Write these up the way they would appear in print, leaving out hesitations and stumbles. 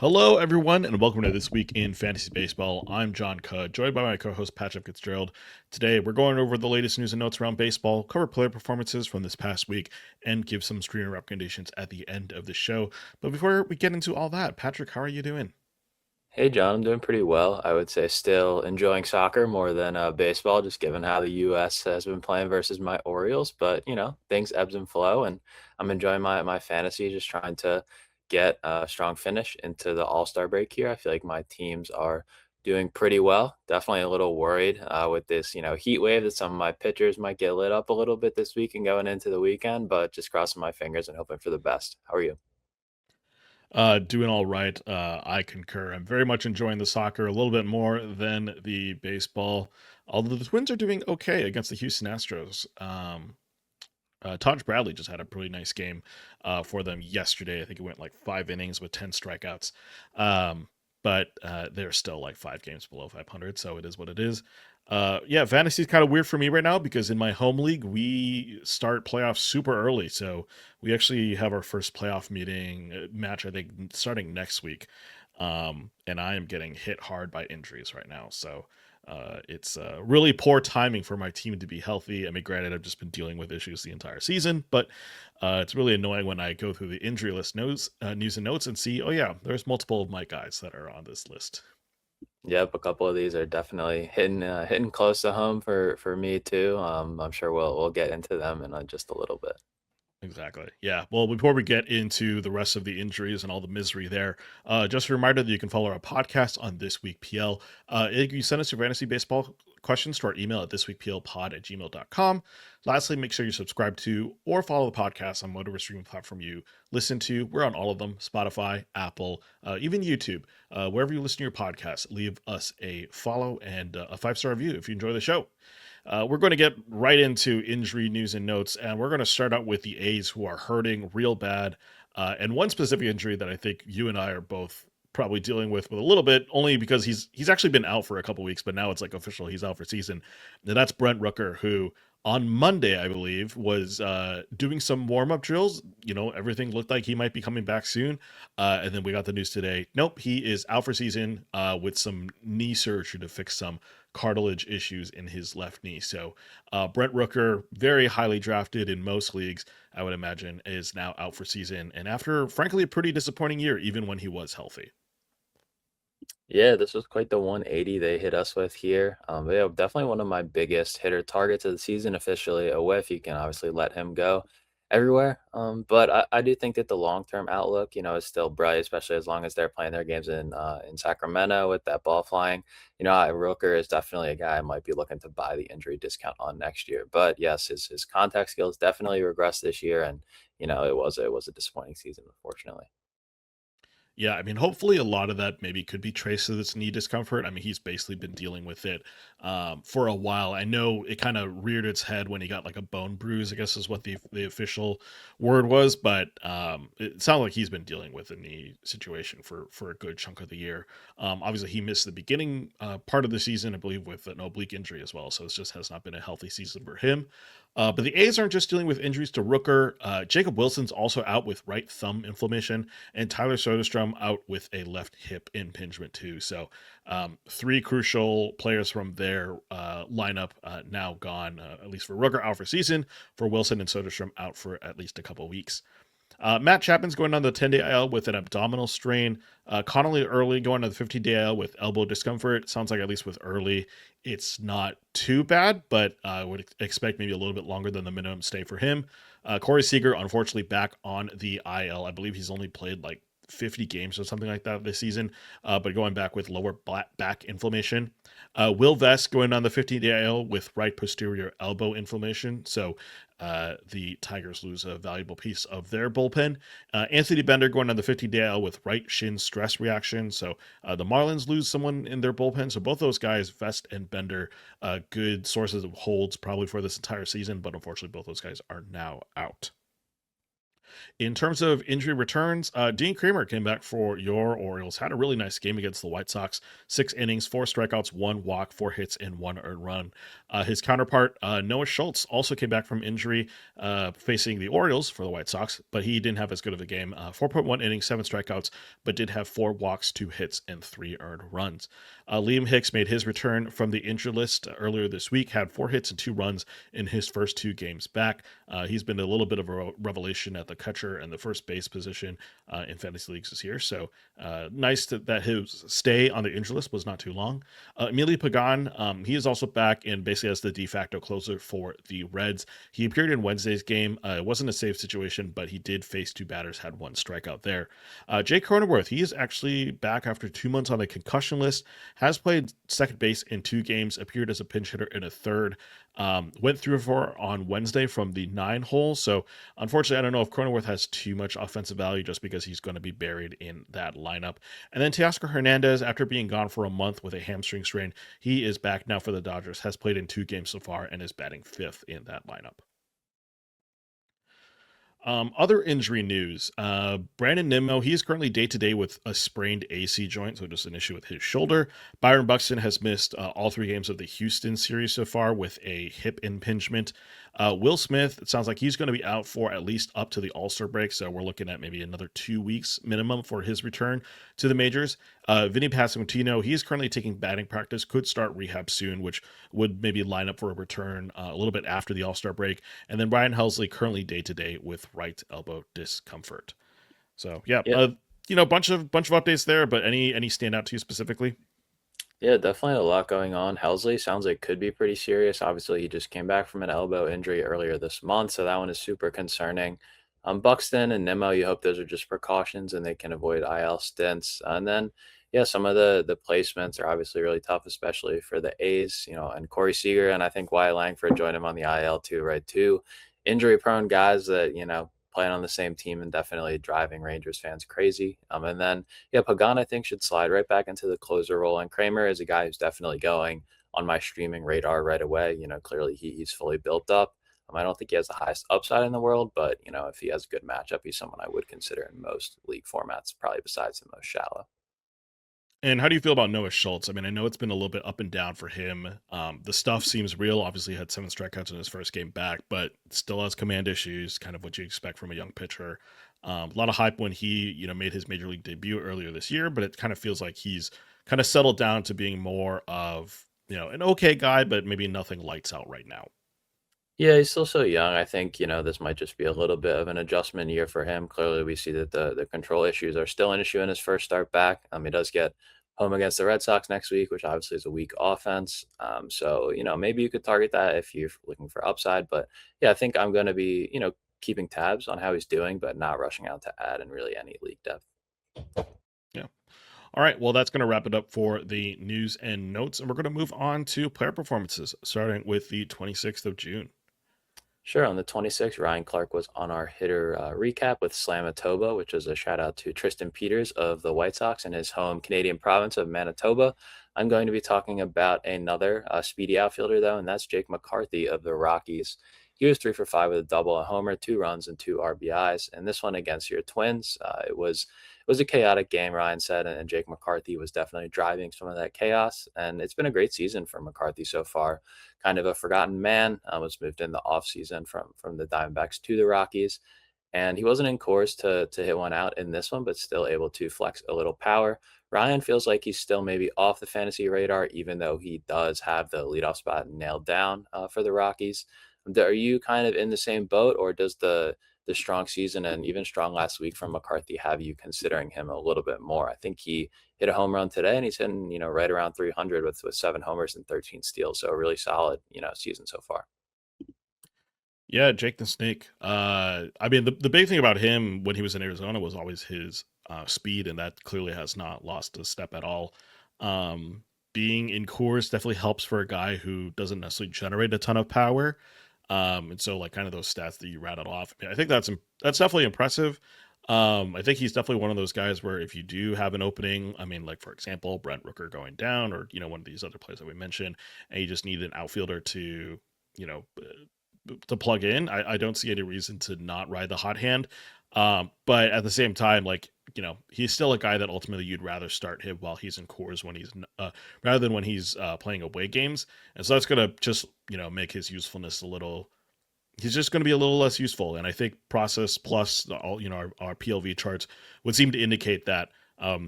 Hello, everyone, and welcome to This Week in Fantasy Baseball. I'm John Cudd, joined by my co-host Patrick Fitzgerald. Today, we're going over the latest news and notes around baseball, cover player performances from this past week, and give some streamer recommendations at the end of the show. But before we get into all that, Patrick, how are you doing? Hey John, I'm doing pretty well. I would say still enjoying soccer more than baseball, just given how the U.S. has been playing versus my Orioles. But things ebbs and flow, and I'm enjoying my fantasy. Just trying to get a strong finish into the All-Star break here. I feel like my teams are doing pretty well. Definitely a little worried with this heat wave that some of my pitchers might get lit up a little bit this week and going into the weekend. But just crossing my fingers and hoping for the best. How are you? Doing all right. I concur. I'm very much enjoying the soccer a little bit more than the baseball, although the Twins are doing okay against the Houston Astros. Taj Bradley just had a pretty nice game for them yesterday. I think it went like 5 innings with 10 strikeouts. But they're still like 5 games below 500, so it is what it is. Yeah, fantasy is kind of weird for me right now because in my home league, we start playoffs super early. So we actually have our first playoff meeting match, I think, starting next week. And I am getting hit hard by injuries right now. So it's really poor timing for my team to be healthy. I mean, granted, I've just been dealing with issues the entire season, but it's really annoying when I go through the injury list news and notes and see, oh yeah, there's multiple of my guys that are on this list. Yep, a couple of these are definitely hitting close to home for me too. I'm sure we'll get into them in just a little bit. Exactly. Yeah. Well, before we get into the rest of the injuries and all the misery there, just a reminder that you can follow our podcast on This Week PL. You send us your fantasy baseball questions to our email at thisweekplpod@gmail.com. Lastly, make sure you subscribe to or follow the podcast on whatever streaming platform you listen to. We're on all of them: Spotify, Apple, even YouTube. Wherever you listen to your podcast, leave us a follow and a 5-star review if you enjoy the show. We're going to get right into injury news and notes, and we're going to start out with the A's, who are hurting real bad. And one specific injury that I think you and I are both probably dealing with a little bit, only because he's actually been out for a couple weeks, but now it's like official, he's out for season. And that's Brent Rooker, who on Monday, I believe, was doing some warm up drills. Everything looked like he might be coming back soon. And then we got the news today. Nope, he is out for season with some knee surgery to fix some cartilage issues in his left knee. So Brent Rooker, very highly drafted in most leagues, I would imagine, is now out for season. And after, frankly, a pretty disappointing year, even when he was healthy. Yeah, this was quite the 180 they hit us with here. Yeah, definitely one of my biggest hitter targets of the season officially. A whiff, you can obviously let him go everywhere. But I do think that the long term outlook, is still bright, especially as long as they're playing their games in Sacramento with that ball flying. Rooker is definitely a guy I might be looking to buy the injury discount on next year. But yes, his contact skills definitely regressed this year, and it was a disappointing season, unfortunately. Yeah, I mean, hopefully a lot of that maybe could be traced to this knee discomfort. I mean, he's basically been dealing with it for a while. I know it kind of reared its head when he got like a bone bruise, I guess is what the official word was, but it sounds like he's been dealing with a knee situation for a good chunk of the year. Obviously, he missed the beginning part of the season, I believe, with an oblique injury as well, so it just has not been a healthy season for him. But the A's aren't just dealing with injuries to Rooker. Jacob Wilson's also out with right thumb inflammation, and Tyler Soderstrom out with a left hip impingement too. So, three crucial players from their lineup now gone, at least for Rooker out for season, for Wilson and Soderstrom out for at least a couple weeks. Matt Chapman's going on the 10-day IL with an abdominal strain. Connolly early going on the 15-day IL with elbow discomfort. Sounds like at least with early, it's not too bad, but I would expect maybe a little bit longer than the minimum stay for him. Corey Seager, unfortunately, back on the IL. I believe he's only played like 50 games or something like that this season, but going back with lower back inflammation. Will Vest going on the 15-day IL with right posterior elbow inflammation. So the Tigers lose a valuable piece of their bullpen. Anthony Bender going on the 15-day IL with right shin stress reaction. So the Marlins lose someone in their bullpen. So both those guys, Vest and Bender, good sources of holds probably for this entire season, but unfortunately both those guys are now out. In terms of injury returns, Dean Kramer came back for your Orioles. Had a really nice game against the White Sox. 6 innings, 4 strikeouts, 1 walk, 4 hits, and 1 earned run. His counterpart, Noah Schultz, also came back from injury, facing the Orioles for the White Sox, but he didn't have as good of a game. 4.1 innings, 7 strikeouts, but did have 4 walks, 2 hits, and 3 earned runs. Liam Hicks made his return from the injury list earlier this week. Had 4 hits and 2 runs in his first 2 games back. He's been a little bit of a revelation at the catcher and the first base position in fantasy leagues this year. So nice that his stay on the injury list was not too long. Emilio Pagan, he is also back and basically as the de facto closer for the Reds. He appeared in Wednesday's game. It wasn't a safe situation, but he did face 2 batters, had 1 strikeout there. Jake Cronenworth, he is actually back after 2 months on the concussion list, has played second base in 2 games, appeared as a pinch hitter in a third. Went through for on Wednesday from the 9 hole. So unfortunately, I don't know if Cronenworth has too much offensive value just because he's going to be buried in that lineup. And then Teoscar Hernandez, after being gone for a month with a hamstring strain, he is back now for the Dodgers, has played in 2 games so far, and is batting fifth in that lineup. Other injury news. Brandon Nimmo, he is currently day to day with a sprained AC joint, so just an issue with his shoulder. Byron Buxton has missed all 3 games of the Houston series so far with a hip impingement. Will Smith, it sounds like he's going to be out for at least up to the All-Star break, so we're looking at maybe another 2 weeks minimum for his return to the majors. Vinny Pasquantino, he is currently taking batting practice, could start rehab soon, which would maybe line up for a return a little bit after the All-Star break. And then Brian Helsley currently day to day with right elbow discomfort. So yeah, Yeah, bunch of updates there. But any stand out to you specifically? yeah, definitely a lot going on. Helsley sounds like could be pretty serious. Obviously, he just came back from an elbow injury earlier this month, so that one is super concerning. Buxton and Nimmo, you hope those are just precautions and they can avoid IL stints. And then, yeah, some of the placements are obviously really tough, especially for the A's, and Corey Seager, and I think Wyatt Langford joined him on the IL too, right? Two injury prone guys that playing on the same team and definitely driving Rangers fans crazy. And then yeah, Pagan, I think, should slide right back into the closer role. And Kramer is a guy who's definitely going on my streaming radar right away. Clearly he's fully built up. I don't think he has the highest upside in the world, but if he has a good matchup, he's someone I would consider in most league formats, probably besides the most shallow. And how do you feel about Noah Schultz? I mean, I know it's been a little bit up and down for him. The stuff seems real. Obviously, he had 7 strikeouts in his first game back, but still has command issues, kind of what you expect from a young pitcher. A lot of hype when he, made his major league debut earlier this year, but it kind of feels like he's kind of settled down to being more of, an okay guy, but maybe nothing lights out right now. Yeah, he's still so young. I think, this might just be a little bit of an adjustment year for him. Clearly, we see that the control issues are still an issue in his first start back. He does get home against the Red Sox next week, which obviously is a weak offense. So, maybe you could target that if you're looking for upside. But yeah, I think I'm going to be, keeping tabs on how he's doing, but not rushing out to add in really any league depth. Yeah. All right. Well, that's going to wrap it up for the news and notes. And we're going to move on to player performances, starting with the 26th of June. Sure. On the 26th, Ryan Clark was on our hitter recap with Slamatoba, which is a shout out to Tristan Peters of the White Sox in his home Canadian province of Manitoba. I'm going to be talking about another speedy outfielder, though, and that's Jake McCarthy of the Rockies. He was 3 for 5 with a double, a homer, 2 runs, and 2 RBIs. And this one against your Twins, it was a chaotic game, Ryan said, and Jake McCarthy was definitely driving some of that chaos. And it's been a great season for McCarthy so far. Kind of a forgotten man. Was moved in the offseason from the Diamondbacks to the Rockies. And he wasn't in course to hit one out in this one, but still able to flex a little power. Ryan feels like he's still maybe off the fantasy radar, even though he does have the leadoff spot nailed down for the Rockies. Are you kind of in the same boat, or does the strong season and even strong last week from McCarthy have you considering him a little bit more? I think he hit a home run today, and he's hitting right around 300 with 7 homers and 13 steals. So a really solid season so far. Yeah, Jake the Snake. I mean, the big thing about him when he was in Arizona was always his speed, and that clearly has not lost a step at all. Being in Coors definitely helps for a guy who doesn't necessarily generate a ton of power. And so like kind of those stats that you rattled off, I think that's definitely impressive. I think he's definitely one of those guys where if you do have an opening, I mean, like for example, Brent Rooker going down, or one of these other players that we mentioned, and you just need an outfielder to, you know, to plug in. I don't see any reason to not ride the hot hand. But at the same time, like, he's still a guy that ultimately you'd rather start him while he's in cores when he's rather than when he's playing away games, and so that's gonna just make his usefulness a little. He's just going to be a little less useful, and I think process plus all our PLV charts would seem to indicate that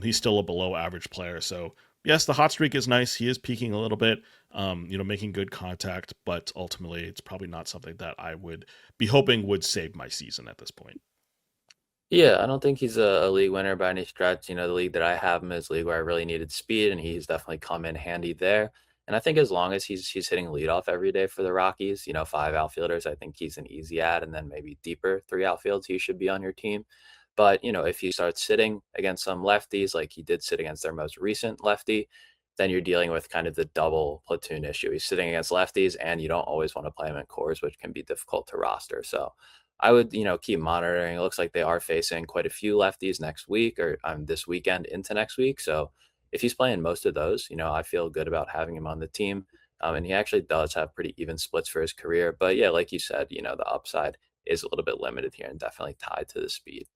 he's still a below average player. So yes, the hot streak is nice. He is peaking a little bit, making good contact, but ultimately it's probably not something that I would be hoping would save my season at this point. Yeah, I don't think he's a league winner by any stretch. The league that I have him is a league where I really needed speed, and he's definitely come in handy there. And I think as long as he's hitting leadoff every day for the Rockies, five outfielders, I think he's an easy add, and then maybe deeper three outfields, he should be on your team. But if he starts sitting against some lefties, like he did sit against their most recent lefty, then you're dealing with kind of the double platoon issue. He's sitting against lefties, and you don't always want to play him in cores, which can be difficult to roster. So I would, keep monitoring. It looks like they are facing quite a few lefties next week or this weekend into next week. So if he's playing most of those, I feel good about having him on the team. And he actually does have pretty even splits for his career. But yeah, like you said, the upside is a little bit limited here and definitely tied to the speed.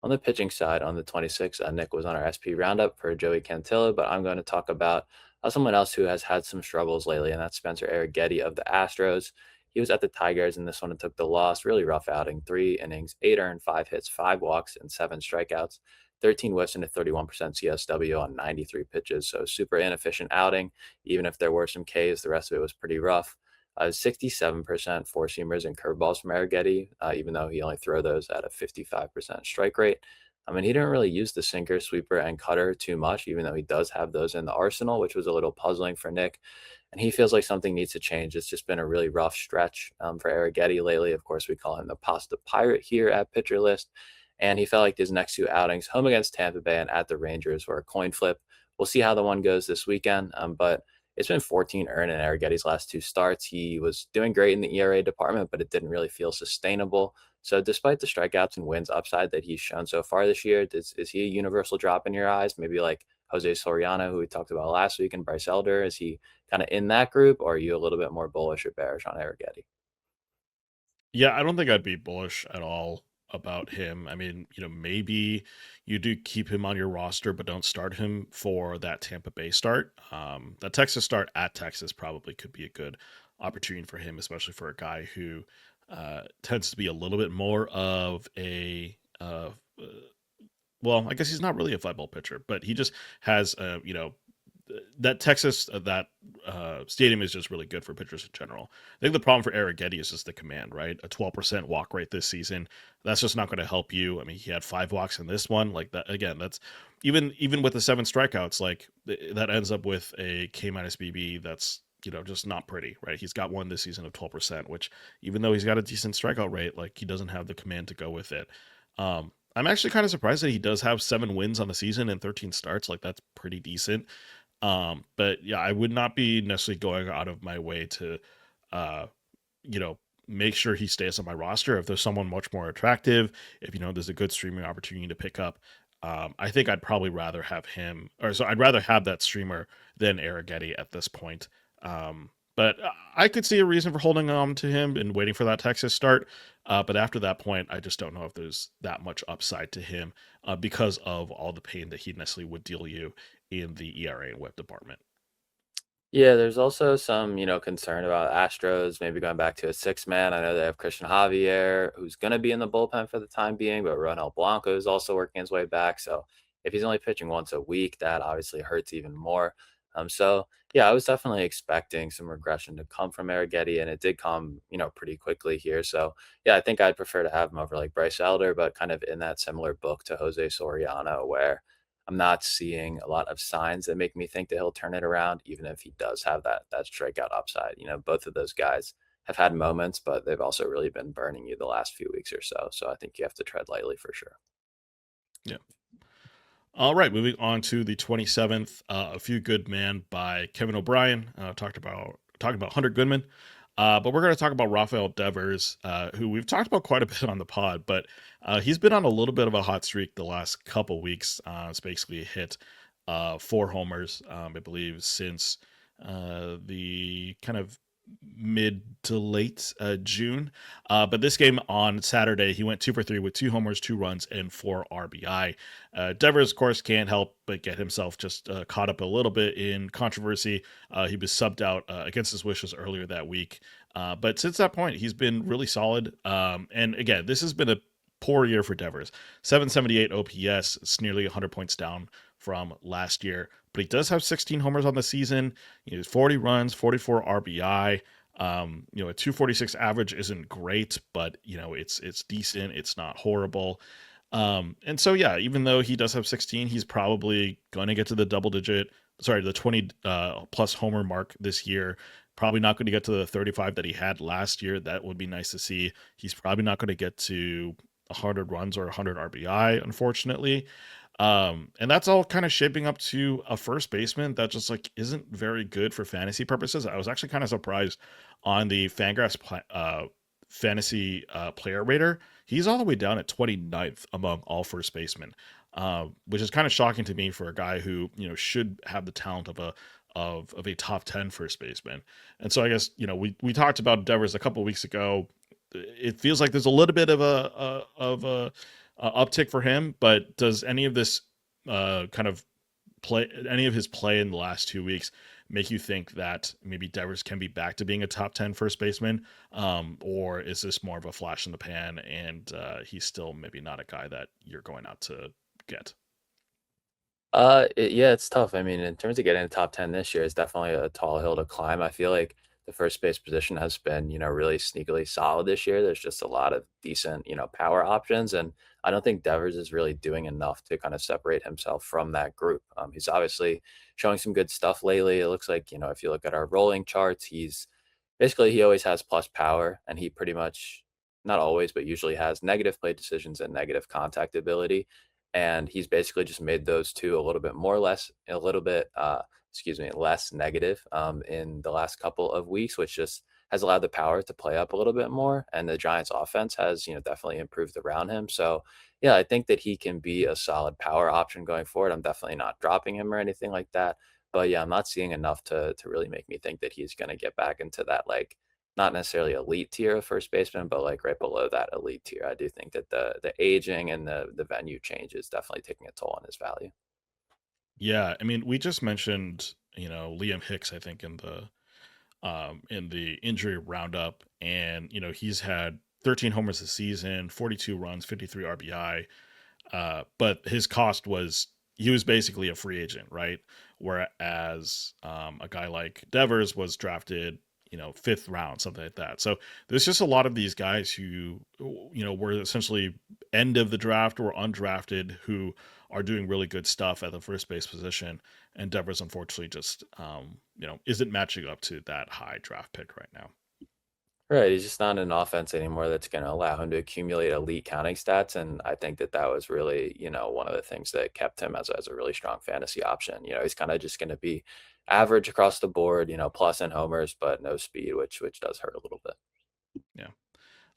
On the pitching side, on the 26th, Nick was on our SP roundup for Joey Cantillo, but I'm going to talk about someone else who has had some struggles lately, and that's Spencer Arrighetti of the Astros. He was at the Tigers in this one and took the loss. Really rough outing. 3 innings, 8 earned, 5 hits, 5 walks, and 7 strikeouts. 13 whiffs and a 31% CSW on 93 pitches. So super inefficient outing. Even if there were some Ks, the rest of it was pretty rough. 67% four seamers and curveballs from Arrighetti, even though he only throw those at a 55% strike rate. I mean, he didn't really use the sinker, sweeper, and cutter too much, even though he does have those in the arsenal, which was a little puzzling for Nick. And he feels like something needs to change. It's just been a really rough stretch for Arrighetti lately. Of course, we call him the Pasta Pirate here at Pitcher List. And he felt like his next two outings, home against Tampa Bay and at the Rangers, were a coin flip. We'll see how the one goes this weekend. But it's been 14 earned in Arrighetti's last two starts. He was doing great in the ERA department, but it didn't really feel sustainable. So, despite the strikeouts and wins upside that he's shown so far this year, is he a universal drop in your eyes? Maybe like Jose Soriano, who we talked about last week, and Bryce Elder. Is he kind of in that group, or are you a little bit more bullish or bearish on Arrighetti? Yeah, I don't think I'd be bullish at all about him. I mean, maybe you do keep him on your roster, but don't start him for that Tampa Bay start. That Texas start at Texas probably could be a good opportunity for him, especially for a guy who tends to be a little bit more of a well, I guess he's not really a fly ball pitcher, but he just has that Texas that stadium is just really good for pitchers in general. I think the problem for Arrighetti is just the command, right? A 12% walk rate this season. That's just not going to help you. I mean, he had 5 walks in this one. Like that again, that's even with the 7 strikeouts, like that ends up with a K minus BB that's just not pretty, right? He's got one this season of 12%, which even though he's got a decent strikeout rate, like he doesn't have the command to go with it. I'm actually kind of surprised that he does have 7 wins on the season and 13 starts. Like that's pretty decent. But yeah, I would not be necessarily going out of my way to, uh, you know, make sure he stays on my roster. If there's someone much more attractive, if there's a good streaming opportunity to pick up, I think I'd probably rather have him, or so I'd rather have that streamer than Arrighetti at this point. But I could see a reason for holding on to him and waiting for that Texas start. But after that point, I just don't know if there's that much upside to him because of all the pain that he necessarily would deal you in the ERA and whip department. Yeah, there's also some, concern about Astros maybe going back to a six-man. I know they have Christian Javier, who's going to be in the bullpen for the time being, but Ronel Blanco is also working his way back. So if he's only pitching once a week, that obviously hurts even more. So yeah, I was definitely expecting some regression to come from Arrighetti, and it did come, pretty quickly here. So yeah, I think I'd prefer to have him over like Bryce Elder, but kind of in that similar book to Jose Soriano, where I'm not seeing a lot of signs that make me think that he'll turn it around, even if he does have that strikeout upside. Both of those guys have had moments, but they've also really been burning you the last few weeks or so. So I think you have to tread lightly for sure. Yeah. All right, moving on to the 27th, A Few Good Man by Kevin O'Brien. Talking about Hunter Goodman. But we're going to talk about Rafael Devers, who we've talked about quite a bit on the pod, but he's been on a little bit of a hot streak the last couple weeks. It's basically hit 4 homers, I believe, since the kind of mid to late June. But this game on Saturday, he went 2 for 3 with 2 homers, 2 runs, and 4 RBI. Devers, of course, can't help but get himself just caught up a little bit in controversy. He was subbed out against his wishes earlier that week. But since that point, he's been really solid. And again, this has been a poor year for Devers. 778 OPS, it's nearly 100 points down from last year. But he does have 16 homers on the season. He has 40 runs, 44 RBI. A 246 average isn't great, but it's decent. It's not horrible. And so yeah, even though he does have 16, he's probably going to get to the 20 plus homer mark this year. Probably not going to get to the 35 that he had last year. That would be nice to see. He's probably not going to get to 100 runs or 100 RBI, unfortunately. And that's all kind of shaping up to a first baseman that just like isn't very good for fantasy purposes. I was actually kind of surprised on the fantasy player rater. He's all the way down at 29th among all first basemen, which is kind of shocking to me for a guy who should have the talent of a top 10 first baseman. And so I guess we talked about Devers a couple weeks ago. It feels like there's a little bit of a uptick for him, but does any of this kind of any of his play in the last 2 weeks make you think that maybe Devers can be back to being a top 10 first baseman? Or is this more of a flash in the pan and he's still maybe not a guy that you're going out to get? Yeah, it's tough. I mean, in terms of getting the top 10 this year, it's definitely a tall hill to climb. I feel like the first base position has been, really sneakily solid this year. There's just a lot of decent, power options. And I don't think Devers is really doing enough to kind of separate himself from that group. He's obviously showing some good stuff lately. It looks like, if you look at our rolling charts, he always has plus power, and he pretty much, not always, but usually has negative plate decisions and negative contact ability. And he's basically just made those two a little bit more or less, a little bit, excuse me, less negative in the last couple of weeks, which just has allowed the power to play up a little bit more. And the Giants offense has, definitely improved around him. So yeah, I think that he can be a solid power option going forward. I'm definitely not dropping him or anything like that. But yeah, I'm not seeing enough to really make me think that he's going to get back into that, like, not necessarily elite tier of first baseman, but like right below that elite tier. I do think that the aging and the venue change is definitely taking a toll on his value. Yeah, I mean, we just mentioned, Liam Hicks, I think, in the injury roundup, and he's had 13 homers this season, 42 runs, 53 RBI. But his cost was he was basically a free agent, right? Whereas a guy like Devers was drafted, fifth round, something like that. So there's just a lot of these guys who, were essentially end of the draft or undrafted who are doing really good stuff at the first base position. And Devers, unfortunately, just, isn't matching up to that high draft pick right now. Right, he's just not an offense anymore that's going to allow him to accumulate elite counting stats, and I think that that was really, one of the things that kept him as a really strong fantasy option. He's kind of just going to be average across the board, plus in homers, but no speed, which does hurt a little bit. Yeah.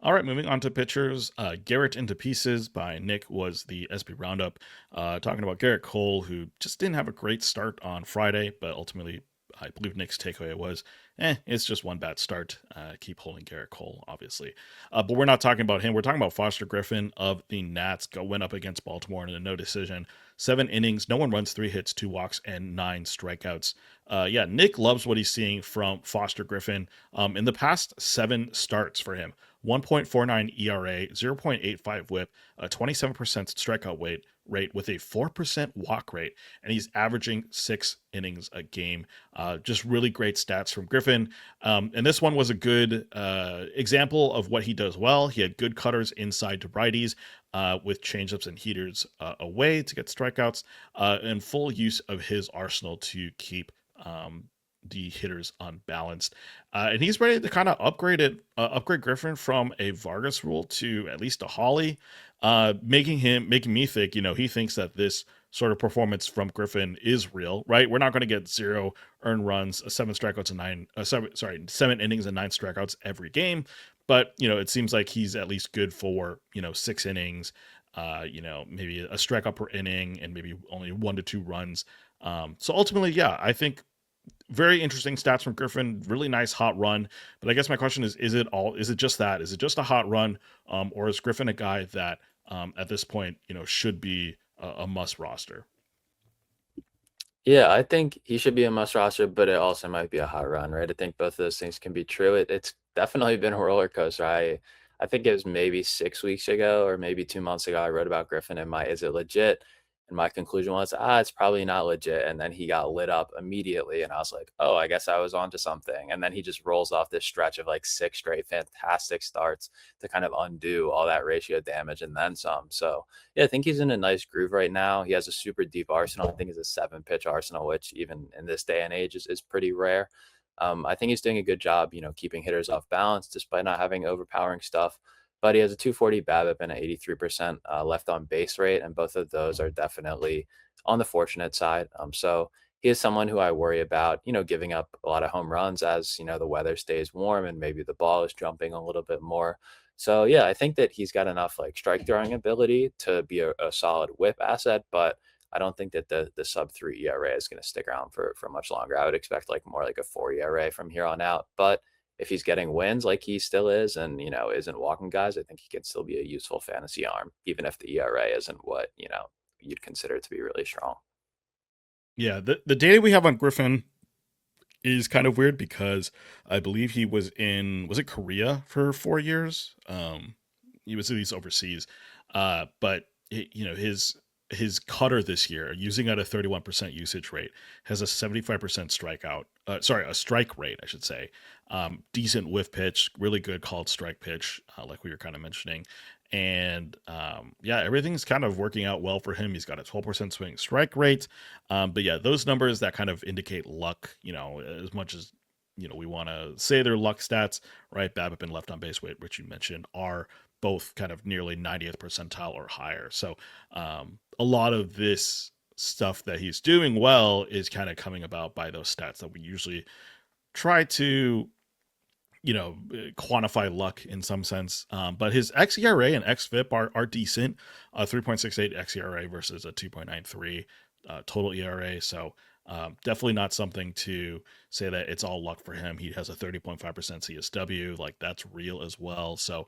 All right, moving on to pitchers. Garrett into Pieces by Nick was the SB Roundup. Talking about Garrett Cole, who just didn't have a great start on Friday, but ultimately, I believe Nick's takeaway was, it's just one bad start. Keep holding Garrett Cole, obviously. But we're not talking about him. We're talking about Foster Griffin of the Nats. Went up against Baltimore in a no decision. 7 innings, no one runs, 3 hits, 2 walks, and 9 strikeouts. Yeah, Nick loves what he's seeing from Foster Griffin. In the past 7 starts for him, 1.49 ERA, 0.85 whip, a 27% strikeout rate with a 4% walk rate, and he's averaging 6 innings a game. Just really great stats from Griffin. And this one was a good example of what he does well. He had good cutters inside to righties with changeups and heaters away to get strikeouts, and full use of his arsenal to keep the hitters unbalanced. And he's ready to kind of upgrade Griffin from a Vargas rule to at least a Holly, making me think, he thinks that this sort of performance from Griffin is real, right? We're not going to get 0 earned runs, 7 strikeouts and 7 innings and 9 strikeouts every game. But, it seems like he's at least good for, 6 innings, maybe a strikeout per inning and maybe only 1 to 2 runs. So ultimately, yeah, I think very interesting stats from Griffin. Really nice hot run. But I guess my question is it all? Is it just that? Is it just a hot run, or is Griffin a guy that at this point should be a must roster? Yeah, I think he should be a must roster, but it also might be a hot run, right? I think both of those things can be true. It's definitely been a roller coaster. I think it was maybe 6 weeks ago or maybe 2 months ago. I wrote about Griffin and my is it legit? And my conclusion was, it's probably not legit. And then he got lit up immediately, and I was like, oh, I guess I was onto something. And then he just rolls off this stretch of like six straight fantastic starts to kind of undo all that ratio damage and then some. So yeah, I think he's in a nice groove right now. He has a super deep arsenal. I think it's a seven pitch arsenal, which even in this day and age is pretty rare. I think he's doing a good job, keeping hitters off balance despite not having overpowering stuff. But he has a 240 BABIP and an 83% left on base rate, and both of those are definitely on the fortunate side. So he is someone who I worry about, giving up a lot of home runs as the weather stays warm and maybe the ball is jumping a little bit more. So yeah, I think that he's got enough like strike throwing ability to be a solid whip asset, but I don't think that the sub three ERA is going to stick around for much longer. I would expect like more like a four ERA from here on out. But if he's getting wins like he still is, and isn't walking guys, I think he can still be a useful fantasy arm, even if the ERA isn't what you'd consider to be really strong. Yeah, the data we have on Griffin is kind of weird because I believe he was it Korea for 4 years. He was at least overseas, but his cutter this year, using at a 31% usage rate, has a 75% strikeout. A strike rate, I should say. Decent whiff pitch, really good called strike pitch, like we were kind of mentioning. And yeah, everything's kind of working out well for him. He's got a 12% swing strike rate. But yeah, those numbers that kind of indicate luck, as much as we want to say they're luck stats, right? BABIP and left on base weight, which you mentioned, are both kind of nearly 90th percentile or higher. So a lot of this stuff that he's doing well is kind of coming about by those stats that we usually try to quantify luck in some sense. But his xERA and xFIP are decent. 3.68 xERA versus a 2.93 total ERA. So definitely not something to say that it's all luck for him. He has a 30.5% CSW. Like that's real as well. So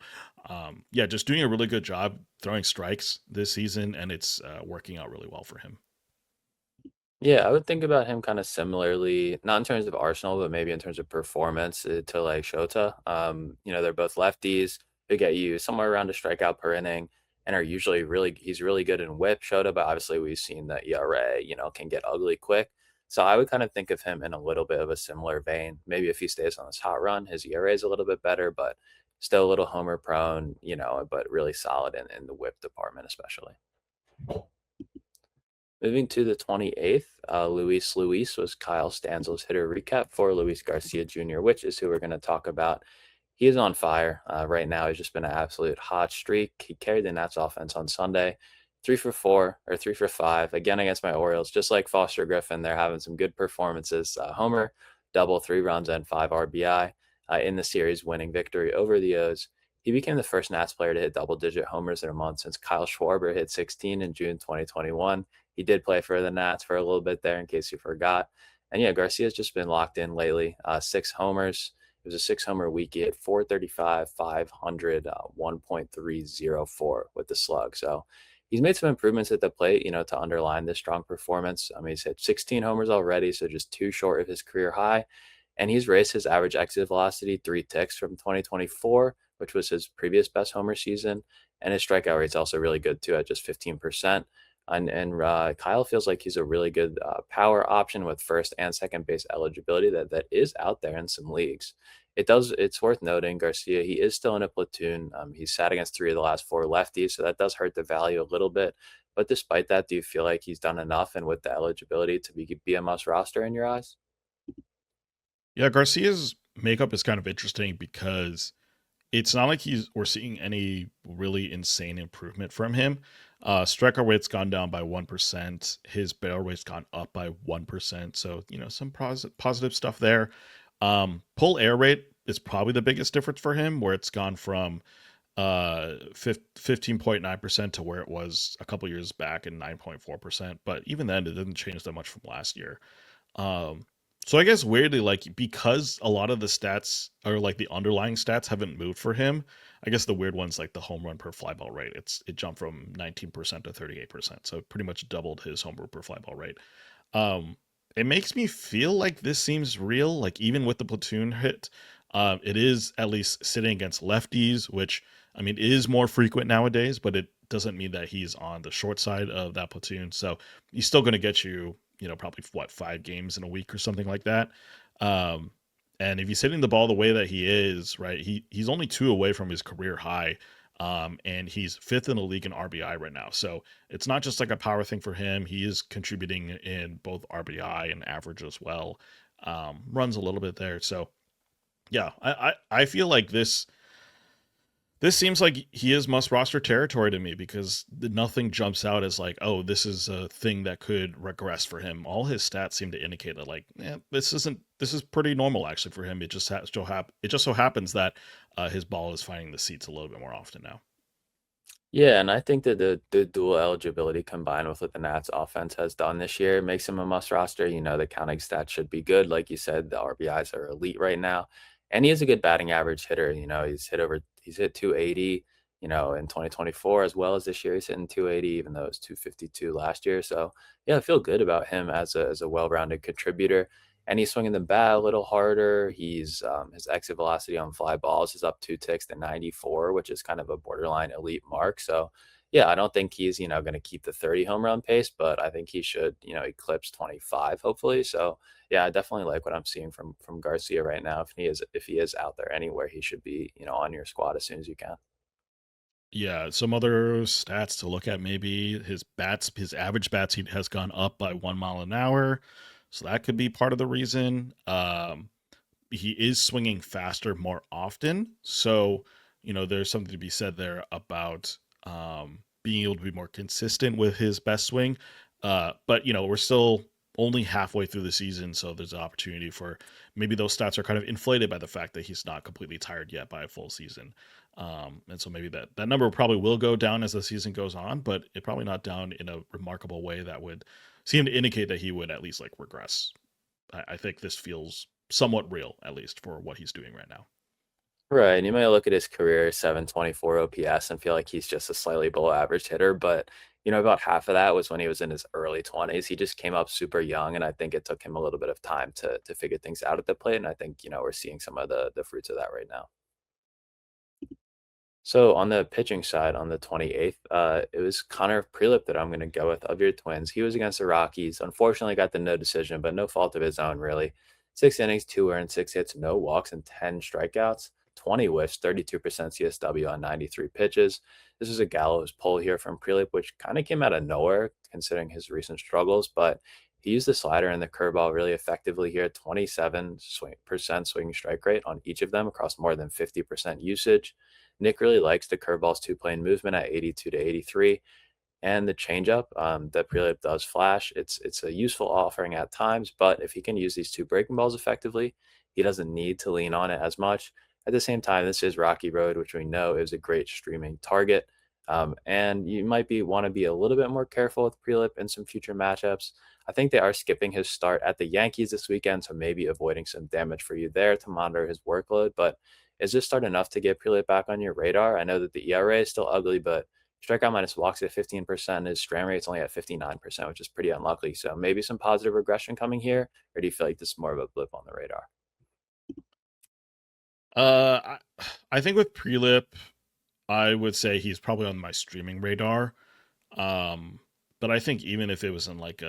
yeah, just doing a really good job throwing strikes this season, and it's working out really well for him. Yeah, I would think about him kind of similarly, not in terms of Arsenal, but maybe in terms of performance to like Shota. They're both lefties who get you somewhere around a strikeout per inning and are usually he's really good in whip Shota, but obviously we've seen that ERA, can get ugly quick. So I would kind of think of him in a little bit of a similar vein. Maybe if he stays on this hot run, his ERA is a little bit better, but still a little homer prone, but really solid in the whip department, especially. Moving to the 28th, Luis was Kyle Stanzel's hitter recap for Luis Garcia Jr., which is who we're going to talk about. He is on fire right now. He's just been an absolute hot streak. He carried the Nats offense on Sunday, 3 for 4 or 3 for 5 again against my Orioles. Just like Foster Griffin, they're having some good performances. Homer, double, 3 runs, and 5 RBI in the series winning victory over the O's. He became the first Nats player to hit double-digit homers in a month since Kyle Schwarber hit 16 in June 2021. He did play for the Nats for a little bit there, in case you forgot. And yeah, Garcia's just been locked in lately. 6 homers. It was a 6 homer week. He hit 435, 500, 1.304 with the slug. So he's made some improvements at the plate, to underline this strong performance. I mean, he's hit 16 homers already, so just 2 short of his career high. And he's raised his average exit velocity 3 ticks from 2024, which was his previous best homer season. And his strikeout rate's also really good too at just 15%. And Kyle feels like he's a really good power option with first and second base eligibility that is out there in some leagues. It's worth noting Garcia, he is still in a platoon. He's sat against 3 of the last 4 lefties, so that does hurt the value a little bit. But despite that, do you feel like he's done enough and with the eligibility to be a must roster in your eyes? Yeah, Garcia's makeup is kind of interesting because it's not like we're seeing any really insane improvement from him. Striker rate's gone down by 1%. His barrel rate's gone up by 1%. So, some positive stuff there. Pull air rate is probably the biggest difference for him, where it's gone from 15.9% to where it was a couple years back in 9.4%. But even then, it didn't change that much from last year. Um, So I guess weirdly, like because a lot of the stats or like the underlying stats haven't moved for him, I guess the weird one's like the home run per fly ball rate. It jumped from 19% to 38%. So it pretty much doubled his home run per fly ball rate. Um, it makes me feel like this seems real. Like even with the platoon hit, it is at least sitting against lefties, which I mean is more frequent nowadays, but it doesn't mean that he's on the short side of that platoon. So he's still going to get you, probably what 5 games in a week or something like that. Um, and if he's hitting the ball the way that he is, right, he's only 2 away from his career high. And he's fifth in the league in RBI right now. So it's not just like a power thing for him. He is contributing in both RBI and average as well. Runs a little bit there. So yeah, I feel like this seems like he is must roster territory to me because nothing jumps out as like, oh, this is a thing that could regress for him. All his stats seem to indicate that like, this is pretty normal actually for him. It just so happens that his ball is finding the seats a little bit more often now. Yeah, and I think that the dual eligibility combined with what the Nats offense has done this year makes him a must roster. The counting stats should be good. Like you said, the RBIs are elite right now. And he is a good batting average hitter. He's hit 280, in 2024 as well as this year. He's hitting 280, even though it was 252 last year. So yeah, I feel good about him as a well-rounded contributor. And he's swinging the bat a little harder. His exit velocity on fly balls is up 2 ticks to 94, which is kind of a borderline elite mark. So, yeah, I don't think he's going to keep the 30 home run pace, but I think he should eclipse 25 hopefully. So, yeah, I definitely like what I'm seeing from Garcia right now. If he is out there anywhere, he should be on your squad as soon as you can. Yeah, some other stats to look at maybe his average bats he has gone up by 1 mile an hour. So that could be part of the reason. He is swinging faster more often. So, there's something to be said there about being able to be more consistent with his best swing. But, we're still only halfway through the season. So there's an opportunity for maybe those stats are kind of inflated by the fact that he's not completely tired yet by a full season. And so maybe that number probably will go down as the season goes on, but it probably not down in a remarkable way that would seem to indicate that he would at least like regress. I think this feels somewhat real, at least for what he's doing right now. Right, and you may look at his career 724 OPS and feel like he's just a slightly below average hitter, but about half of that was when he was in his early 20s. He just came up super young, and I think it took him a little bit of time to figure things out at the plate. And I think we're seeing some of the fruits of that right now. So on the pitching side, on the 28th, it was Connor Priellip that I'm going to go with of your Twins. He was against the Rockies. Unfortunately, got the no decision, but no fault of his own, really. 6 innings, 2 earned, 6 hits, no walks, and 10 strikeouts. 20 whiffs, 32% CSW on 93 pitches. This is a gallows pull here from Priellip, which kind of came out of nowhere considering his recent struggles, but he used the slider and the curveball really effectively here. 27% swing strike rate on each of them across more than 50% usage. Nick really likes the curveball's two-plane movement at 82 to 83, and the changeup that Priellip does flash. It's a useful offering at times, but if he can use these two breaking balls effectively, he doesn't need to lean on it as much. At the same time, this is Rocky Road, which we know is a great streaming target. And you might want to be a little bit more careful with Priellip in some future matchups. I think they are skipping his start at the Yankees this weekend, so maybe avoiding some damage for you there to monitor his workload. But is this start enough to get Priellip back on your radar? I know that the ERA is still ugly, but strikeout minus walks at 15%. His strand rate's only at 59%, which is pretty unlucky. So maybe some positive regression coming here, or do you feel like this is more of a blip on the radar? I think with Prelip, I would say he's probably on my streaming radar. Um, but I think even if it was in like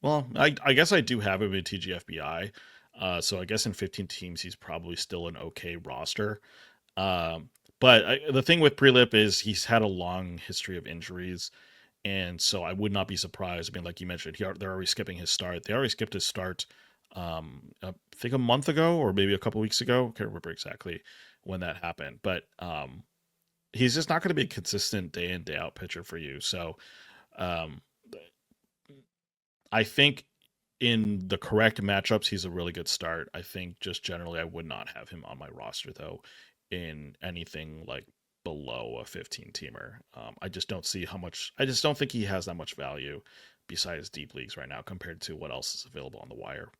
I guess I do have him in TGFBI. So I guess in 15 teams, he's probably still an okay roster. But the thing with Prelip is he's had a long history of injuries. And so I would not be surprised. I mean, like you mentioned, they're already skipping his start. They already skipped his start, I think a month ago or maybe a couple weeks ago. Can't remember exactly when that happened. But he's just not going to be a consistent day in, day out pitcher for you. So um, I think in the correct matchups, he's a really good start. I think just generally, I would not have him on my roster though in anything like below a 15 teamer. I just don't see how much. I just don't think he has that much value besides deep leagues right now compared to what else is available on the wire.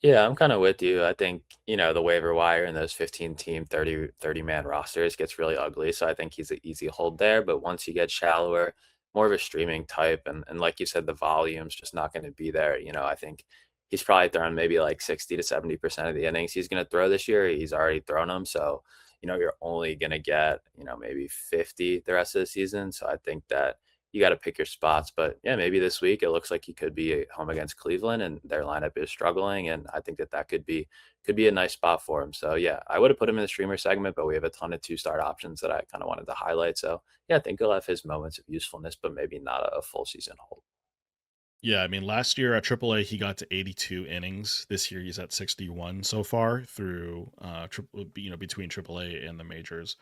Yeah, I'm kind of with you. I think, the waiver wire and those 15 team, 30 man rosters gets really ugly. So I think he's an easy hold there. But once you get shallower, more of a streaming type, and like you said, the volume's just not going to be there. I think he's probably thrown maybe like 60 to 70% of the innings he's going to throw this year. He's already thrown them. So, you're only going to get, maybe 50 the rest of the season. So I think that you got to pick your spots. But yeah, maybe this week it looks like he could be home against Cleveland, and their lineup is struggling, and I think that could be a nice spot for him. So yeah, I would have put him in the streamer segment, but we have a ton of two-start options that I kind of wanted to highlight. So yeah, I think he'll have his moments of usefulness, but maybe not a full season hold. Yeah, I mean, last year at AAA he got to 82 innings. This year he's at 61 so far through between AAA and the majors.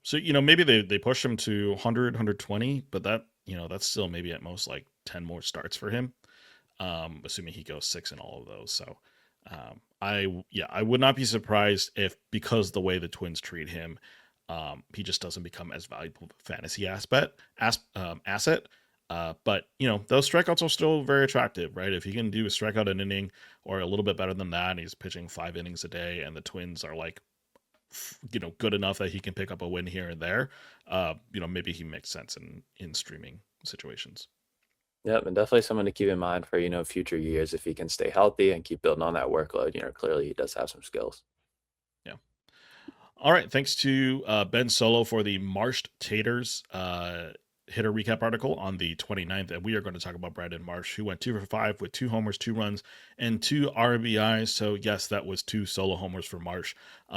So maybe they push him to 100, 120, but that's still maybe at most like 10 more starts for him. Assuming he goes six in all of those. So I would not be surprised if, because the way the Twins treat him, he just doesn't become as valuable of a fantasy asset. But those strikeouts are still very attractive, right? If he can do a strikeout an inning or a little bit better than that, and he's pitching 5 innings a day, and the Twins are like good enough that he can pick up a win here and there, maybe he makes sense in streaming situations. Yep, and definitely someone to keep in mind for, future years if he can stay healthy and keep building on that workload. Clearly he does have some skills. Yeah. All right. Thanks to Ben Solo for the Marsh Taters hitter recap article on the 29th. And we are going to talk about Brandon Marsh, who went 2 for 5 with 2 homers, 2 runs, and 2 RBIs. So, yes, that was 2 solo homers for Marsh.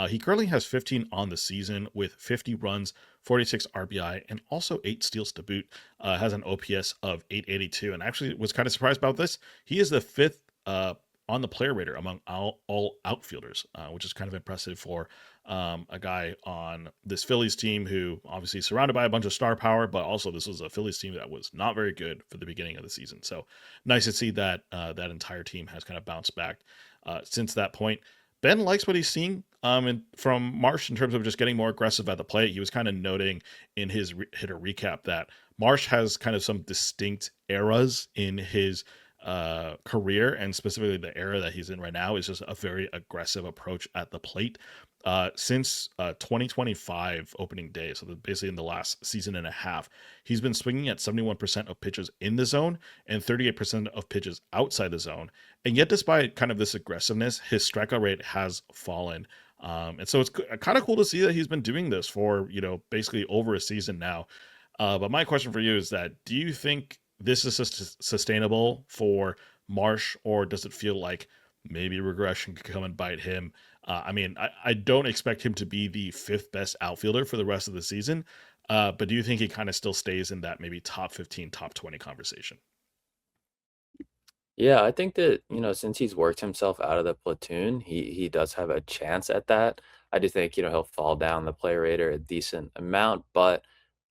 He currently has 15 on the season with 50 runs, 46 RBI, and also 8 steals to boot. Has an OPS of 882. And actually was kind of surprised about this. He is the fifth on the player rater among all outfielders, which is kind of impressive for a guy on this Phillies team who obviously is surrounded by a bunch of star power, but also this was a Phillies team that was not very good for the beginning of the season. So nice to see that that entire team has kind of bounced back since that point. Ben likes what he's seeing from Marsh in terms of just getting more aggressive at the plate. He was kind of noting in his hitter recap that Marsh has kind of some distinct eras in his career, and specifically the era that he's in right now is just a very aggressive approach at the plate. Since 2025 opening day, so basically in the last season and a half, he's been swinging at 71% of pitches in the zone and 38% of pitches outside the zone. And yet, despite kind of this aggressiveness, his strikeout rate has fallen. And so it's kind of cool to see that he's been doing this for, basically over a season now. But my question for you is that, do you think this is sustainable for Marsh, or does it feel like maybe regression could come and bite him? I mean, I don't expect him to be the fifth best outfielder for the rest of the season, but do you think he kind of still stays in that maybe top 15, top 20 conversation? Yeah, I think that, since he's worked himself out of the platoon, he does have a chance at that. I do think, he'll fall down the play rate or a decent amount, but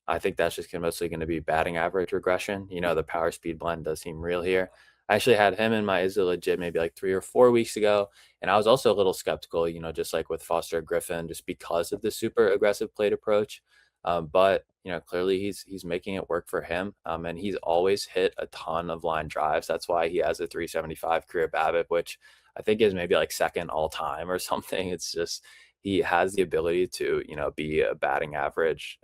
I think that's just mostly going to be batting average regression. The power speed blend does seem real here. I actually had him in my Is It Legit maybe like 3 or 4 weeks ago. And I was also a little skeptical, just like with Foster Griffin, just because of the super aggressive plate approach. But clearly he's making it work for him. And he's always hit a ton of line drives. That's why he has a 375 career BABIP, which I think is maybe like second all time or something. It's just he has the ability to, be a batting average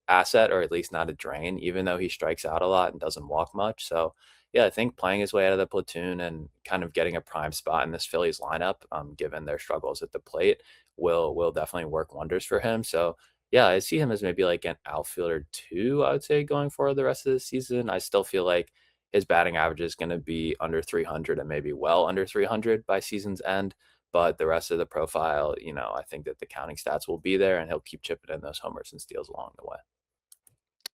asset, or at least not a drain, even though he strikes out a lot and doesn't walk much. So yeah, I think playing his way out of the platoon and kind of getting a prime spot in this Phillies lineup, given their struggles at the plate, will definitely work wonders for him. So yeah, I see him as maybe like an outfielder too, I would say, going forward the rest of the season. I still feel like his batting average is going to be under 300 and maybe well under 300 by season's end. But the rest of the profile, I think that the counting stats will be there, and he'll keep chipping in those homers and steals along the way.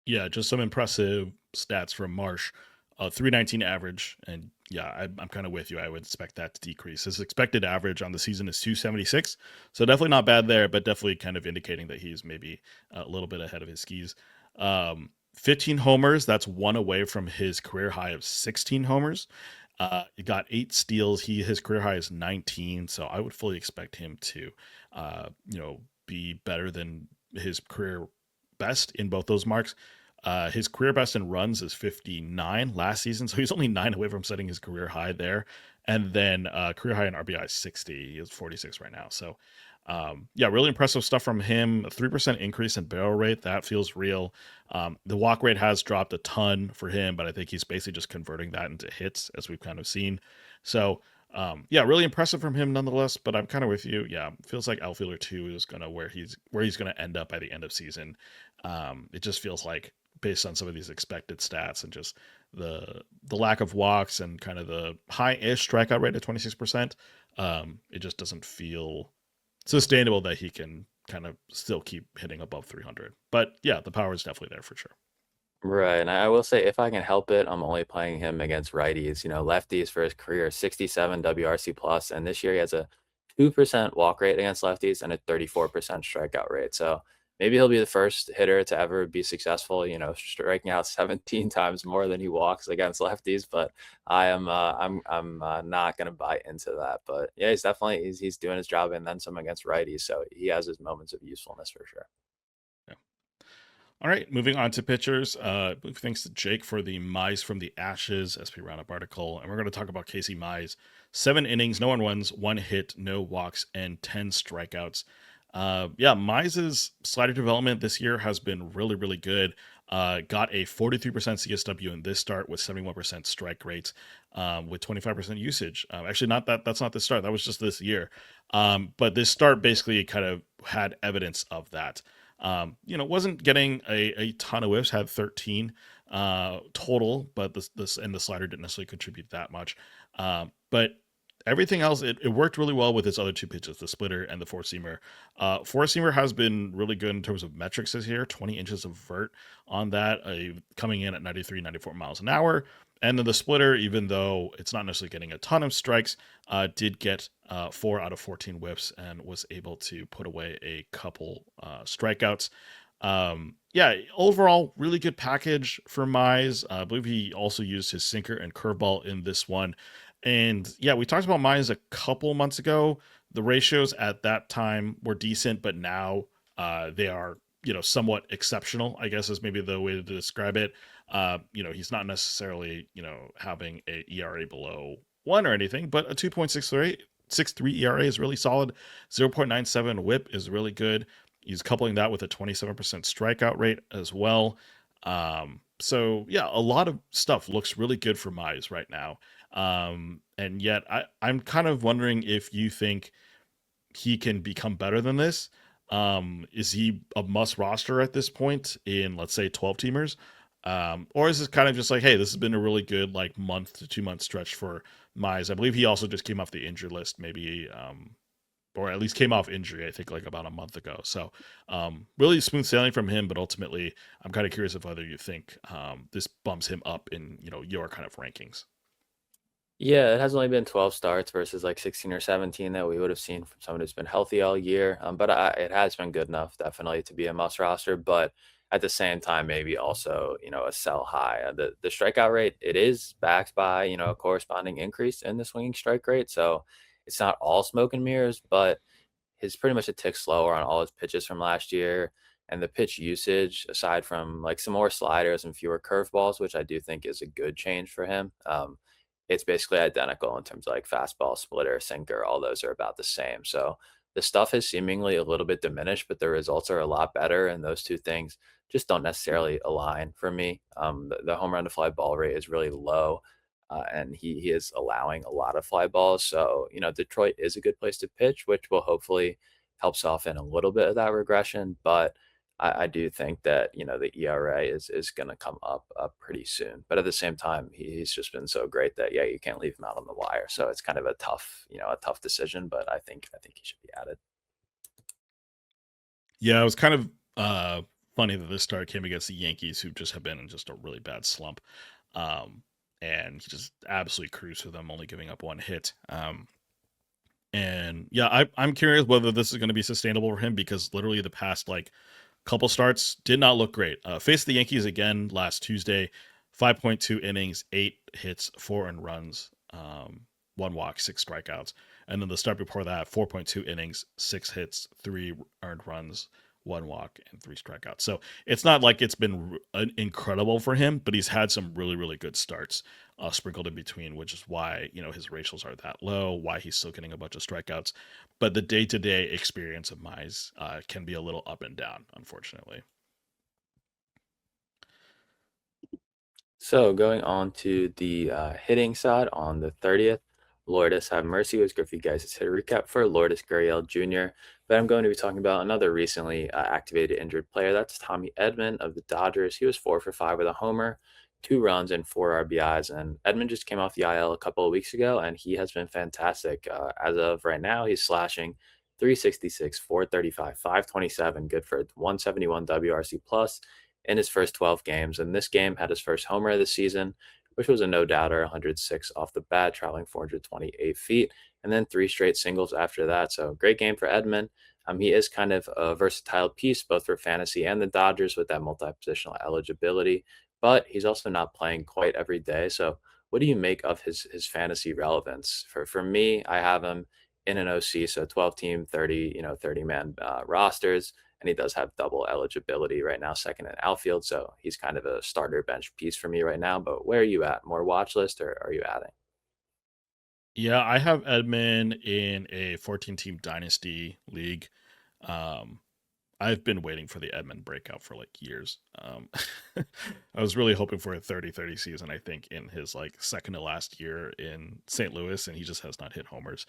Yeah, just some impressive stats from Marsh. 319 average, and yeah, I'm kind of with you. I would expect that to decrease. His expected average on the season is 276, so definitely not bad there, but definitely kind of indicating that he's maybe a little bit ahead of his skis. 15 homers, that's one away from his career high of 16 homers. He got 8 steals. His career high is 19, so I would fully expect him to, be better than his career best in both those marks. His career best in runs is 59 last season, so he's only 9 away from setting his career high there. And then career high in RBI is 60. He is 46 right now. So, yeah, really impressive stuff from him. A 3% increase in barrel rate. That feels real. The walk rate has dropped a ton for him, but I think he's basically just converting that into hits, as we've kind of seen. So, yeah, really impressive from him nonetheless. But I'm kind of with you. Yeah, feels like outfielder 2 is gonna where he's gonna end up by the end of season. It just feels like, based on some of these expected stats and just the lack of walks and kind of the high-ish strikeout rate at 26%, it just doesn't feel sustainable that he can kind of still keep hitting above 300. But yeah, the power is definitely there for sure. Right, and I will say if I can help it, I'm only playing him against righties. Lefties for his career, 67 WRC plus, and this year he has a 2% walk rate against lefties and a 34% strikeout rate. So maybe he'll be the first hitter to ever be successful, striking out 17 times more than he walks against lefties. But I'm not gonna buy into that. But yeah, he's doing his job and then some against righties. So he has his moments of usefulness for sure. Yeah. All right, moving on to pitchers. Thanks to Jake for the Mize from the Ashes SP Roundup article. And we're going to talk about Casey Mize. 7 innings, no one runs, 1 hit, no walks, and 10 strikeouts. Yeah, Mize's slider development this year has been really, really good. Got a 43% CSW in this start with 71% strike rates, with 25% usage. Actually, not that. That's not the start. That was just this year. But this start basically kind of had evidence of that. Wasn't getting a ton of whiffs, had 13 total, but this and the slider didn't necessarily contribute that much. But everything else, it worked really well with his other 2 pitches, the splitter and the four seamer. Four seamer has been really good in terms of metrics this year, 20 inches of vert on that, coming in at 93, 94 miles an hour. And then the splitter, even though it's not necessarily getting a ton of strikes, did get 4 out of 14 whiffs and was able to put away a couple strikeouts. Yeah, overall, really good package for Mize. I believe he also used his sinker and curveball in this one. And yeah, we talked about Mize a couple months ago. The ratios at that time were decent, but now they are, somewhat exceptional, I guess is maybe the way to describe it. He's not necessarily, having a ERA below 1 or anything, but a 2.63 ERA is really solid. 0.97 whip is really good. He's coupling that with a 27% strikeout rate as well. So yeah, a lot of stuff looks really good for Mize right now. And yet I'm kind of wondering if you think he can become better than this. Is he a must roster at this point in, let's say, 12 teamers? Or is this kind of just like, hey, this has been a really good like month to 2 month stretch for Mize? I believe he also just came off the injury list, maybe, or at least came off injury, I think, like about a month ago. So, really smooth sailing from him. But ultimately, I'm kind of curious of whether you think this bumps him up in your kind of rankings. Yeah, it has only been 12 starts versus like 16 or 17 that we would have seen from someone who's been healthy all year. But it has been good enough, definitely, to be a must roster. But at the same time, maybe also, a sell high. The strikeout rate, it is backed by, a corresponding increase in the swinging strike rate. So it's not all smoke and mirrors, but he's pretty much a tick slower on all his pitches from last year. And the pitch usage, aside from like some more sliders and fewer curveballs, which I do think is a good change for him. It's basically identical in terms of like fastball, splitter, sinker, all those are about the same. So the stuff is seemingly a little bit diminished, but the results are a lot better. And those two things just don't necessarily align for me. The home run to fly ball rate is really low. And he is allowing a lot of fly balls. So, Detroit is a good place to pitch, which will hopefully help soften a little bit of that regression. But I do think that the ERA is going to come up pretty soon. But at the same time, he's just been so great that yeah, you can't leave him out on the wire. So it's kind of a tough decision. But I think he should be added. Yeah, it was kind of funny that this start came against the Yankees, who just have been in just a really bad slump. Um, and he just absolutely cruised through them, only giving up 1 hit. And yeah, I'm curious whether this is going to be sustainable for him, because literally the past like couple starts did not look great. Faced the Yankees again last Tuesday, 5.2 innings, 8 hits, 4 earned runs, 1 walk, 6 strikeouts. And then the start before that, 4.2 innings, 6 hits, 3 earned runs, one walk, and 3 strikeouts. So it's not like it's been incredible for him, but he's had some really, really good starts sprinkled in between, which is why, his ratios are that low, why he's still getting a bunch of strikeouts. But the day to day experience of Mize can be a little up and down, unfortunately. So going on to the hitting side on the 30th, Lourdes have mercy was Griffey guys' hitter recap for Lourdes Gurriel Jr. But I'm going to be talking about another recently activated injured player. That's Tommy Edman of the Dodgers. He was 4 for 5 with a homer, 2 runs, and 4 RBIs. And Edman just came off the IL a couple of weeks ago, and he has been fantastic. As of right now, he's slashing 366, 435, 527, good for 171 WRC plus in his first 12 games. And this game had his first homer of the season, which was a no doubter, 106 off the bat, traveling 428 feet, and then 3 straight singles after that. So great game for Edman. He is kind of a versatile piece, both for fantasy and the Dodgers with that multi-positional eligibility, but he's also not playing quite every day. So what do you make of his fantasy relevance? For me, I have him in an OC, so 12 team, 30, 30 man rosters, and he does have double eligibility right now, second in outfield. So he's kind of a starter bench piece for me right now. But where are you at? More watch list, or are you adding? Yeah, I have Edmund in a 14-team dynasty league. Um, I've been waiting for the Edmund breakout for like years. I was really hoping for a 30-30 season, I think, in his like second to last year in St. Louis, and he just has not hit homers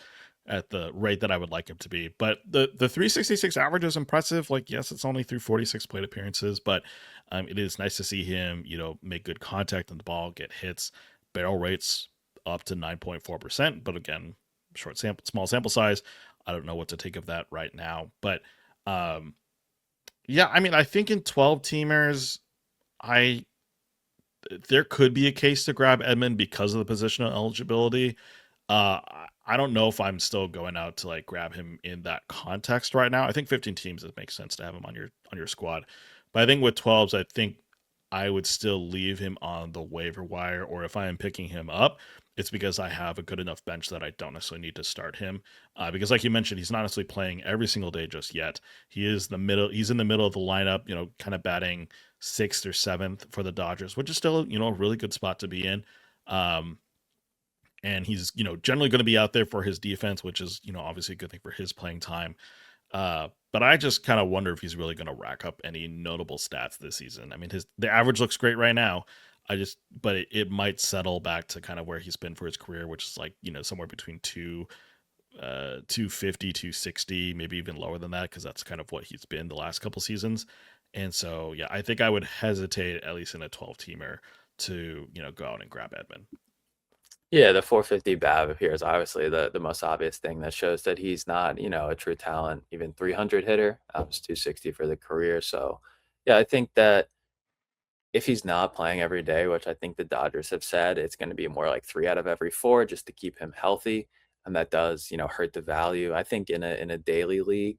at the rate that I would like him to be. But the 366 average is impressive. Like, yes, it's only through 46 plate appearances, but it is nice to see him, make good contact on the ball, get hits, barrel rates up to 9.4%. But again, small sample size. I don't know what to take of that right now. But um, yeah, I mean, I think in 12 teamers, I there could be a case to grab Edmund because of the positional eligibility. I don't know if I'm still going out to like grab him in that context right now. I think 15 teams it makes sense to have him on your squad, but I think with 12s, I think I would still leave him on the waiver wire, or if I am picking him up, it's because I have a good enough bench that I don't necessarily need to start him. Because, like you mentioned, he's not necessarily playing every single day just yet. He's in the middle of the lineup, kind of batting sixth or seventh for the Dodgers, which is still, a really good spot to be in. Um, and he's, generally going to be out there for his defense, which is, obviously a good thing for his playing time. But I just kind of wonder if he's really going to rack up any notable stats this season. I mean, the average looks great right now. But it might settle back to kind of where he's been for his career, which is like, somewhere between 250, 260, maybe even lower than that, because that's kind of what he's been the last couple seasons. And so, yeah, I think I would hesitate, at least in a 12 teamer, to, go out and grab Edmund. Yeah, the 450 BAB here is obviously the most obvious thing that shows that he's not, a true talent, even 300 hitter. It's 260 for the career. So, yeah, I think that if he's not playing every day, which I think the Dodgers have said, it's going to be more like 3 out of every 4 just to keep him healthy. And that does, hurt the value. I think in a daily league,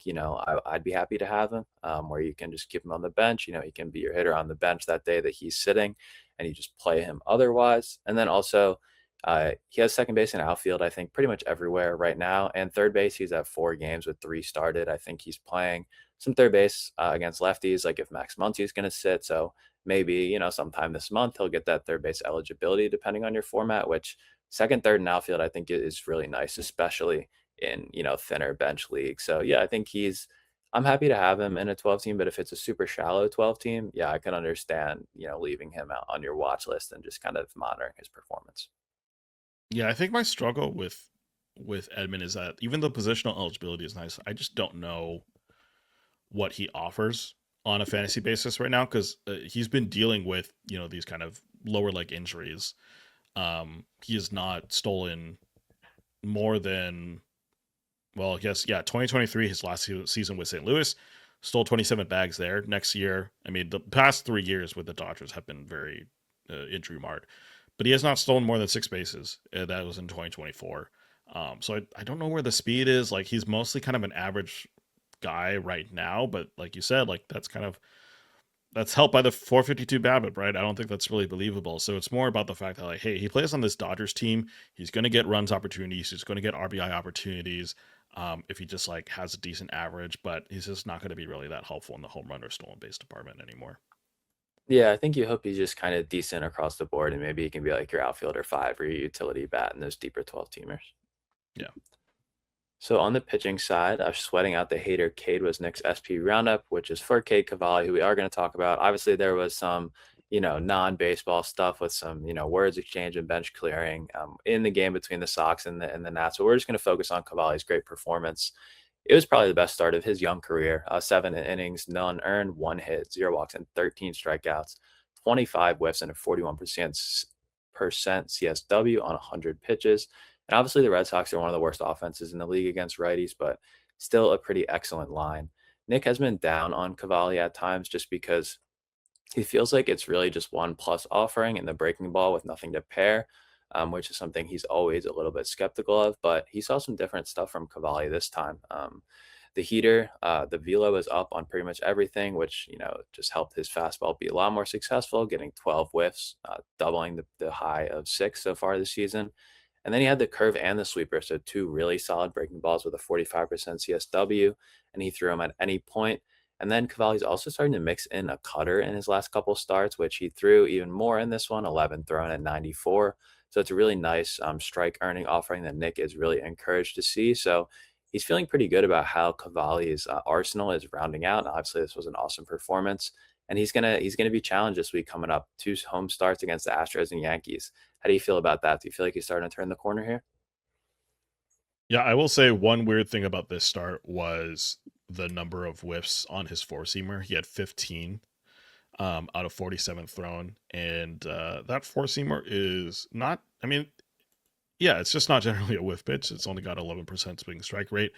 I'd be happy to have him where you can just keep him on the bench. He can be your hitter on the bench that day that he's sitting, and you just play him otherwise. And then also, he has second base and outfield, I think, pretty much everywhere right now. And third base, he's at 4 games with 3 started. I think he's playing some third base against lefties, like if Max Muncy is going to sit. So maybe, sometime this month he'll get that third base eligibility depending on your format, which second, third, and outfield I think is really nice, especially in, thinner bench leagues. So yeah, I think I'm happy to have him in a 12 team, but if it's a super shallow 12 team, yeah, I can understand, leaving him out on your watch list and just kind of monitoring his performance. Yeah, I think my struggle with Edmund is that even though positional eligibility is nice, I just don't know what he offers on a fantasy basis right now, because he's been dealing with these kind of lower leg injuries. He has not stolen more than, well, yes, yeah, 2023, his last season with St. Louis, stole 27 bags there. Next year, I mean, the past 3 years with the Dodgers have been very injury marred, but he has not stolen more than 6 bases. That was in 2024. So I don't know where the speed is. Like, he's mostly kind of an average guy right now, but like you said, like that's helped by the 452 BABIP, right? I don't think that's really believable. So it's more about the fact that, like, hey, he plays on this Dodgers team. He's going to get runs opportunities. He's going to get RBI opportunities. if he just like has a decent average, but he's just not going to be really that helpful in the home run or stolen base department anymore. Yeah, I think you hope he's just kind of decent across the board, and maybe he can be like your outfielder five or your utility bat in those deeper 12 teamers. Yeah. So on the pitching side, sweating out the hater, Cade was Nick's SP Roundup, which is for Cade Cavalli, who we are going to talk about. Obviously, there was some, non-baseball stuff with some, words exchange and bench clearing in the game between the Sox and the Nats. So we're just going to focus on Cavalli's great performance. It was probably the best start of his young career. 7 innings, none earned, 1 hit, 0 walks, and 13 strikeouts, 25 whiffs, and a 41% CSW on 100 pitches. And obviously, the Red Sox are one of the worst offenses in the league against righties, but still a pretty excellent line. Nick has been down on Cavalli at times just because he feels like it's really just one plus offering in the breaking ball with nothing to pair, which is something he's always a little bit skeptical of. But he saw some different stuff from Cavalli this time. The heater, the velo is up on pretty much everything, which just helped his fastball be a lot more successful, getting 12 whiffs, doubling the high of 6 so far this season. And then he had the curve and the sweeper, so two really solid breaking balls with a 45% CSW, and he threw them at any point. And then Cavalli's also starting to mix in a cutter in his last couple starts, which he threw even more in this one, 11 thrown at 94. So it's a really nice strike earning offering that Nick is really encouraged to see. So he's feeling pretty good about how Cavalli's arsenal is rounding out. And obviously, this was an awesome performance, and he's gonna be challenged this week coming up. Two home starts against the Astros and Yankees. How do you feel about that? Do you feel like he's starting to turn the corner here? Yeah, I will say one weird thing about this start was the number of whiffs on his four seamer. He had 15 out of 47 thrown, and that four seamer is not. I mean, yeah, it's just not generally a whiff pitch. It's only got 11% swing strike rate.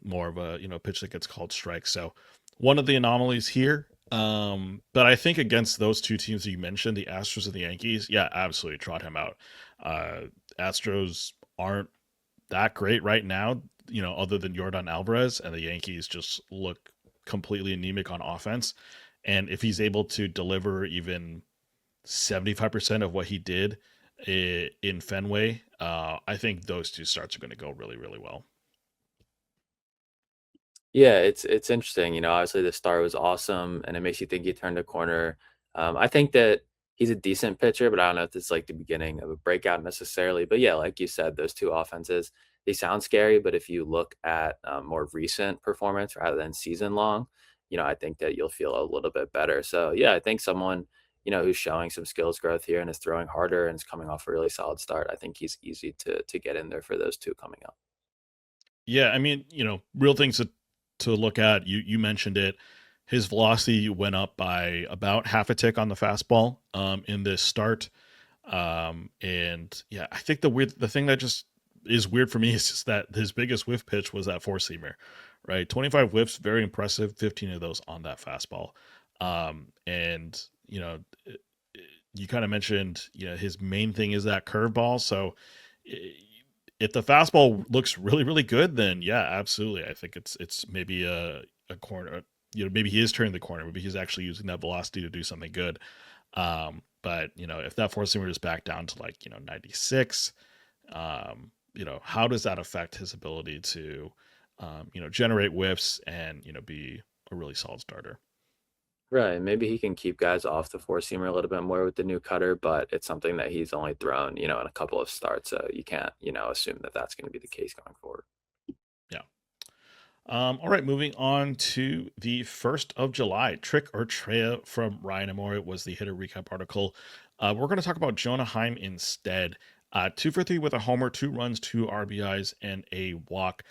More of a pitch that gets called strike. So one of the anomalies here. But I think against those two teams that you mentioned, the Astros and the Yankees, yeah, absolutely trot him out. Astros aren't that great right now, other than Jordan Alvarez, and the Yankees just look completely anemic on offense. And if he's able to deliver even 75% of what he did in Fenway, I think those two starts are going to go really, really well. Yeah, it's interesting. Obviously the start was awesome, and it makes you think he turned a corner. I think that he's a decent pitcher, but I don't know if it's like the beginning of a breakout necessarily. But yeah, like you said, those two offenses, they sound scary, but if you look at more recent performance rather than season long, I think that you'll feel a little bit better. So yeah, I think someone who's showing some skills growth here and is throwing harder and is coming off a really solid start. I think he's easy to get in there for those two coming up. Yeah, I mean, real things to look at. You mentioned it. His velocity went up by about half a tick on the fastball in this start. And yeah, I think the thing that just is weird for me is just that his biggest whiff pitch was that four seamer, right? 25 whiffs, very impressive. 15 of those on that fastball. And you kind of mentioned, his main thing is that curveball. So if the fastball looks really, really good, then yeah, absolutely. I think it's maybe a corner. Maybe he is turning the corner. Maybe he's actually using that velocity to do something good. But if that four seamer is back down to like 96, how does that affect his ability to generate whiffs and be a really solid starter? Right. Maybe he can keep guys off the four seamer a little bit more with the new cutter, but it's something that he's only thrown, in a couple of starts. So you can't, assume that that's going to be the case going forward. Yeah. All right, moving on to the 1st of July. Trick or Trea from Ryan Amore was the hitter recap article. We're going to talk about Jonah Heim instead. 2 for 3 with a homer, 2 runs, 2 RBIs, and a walk.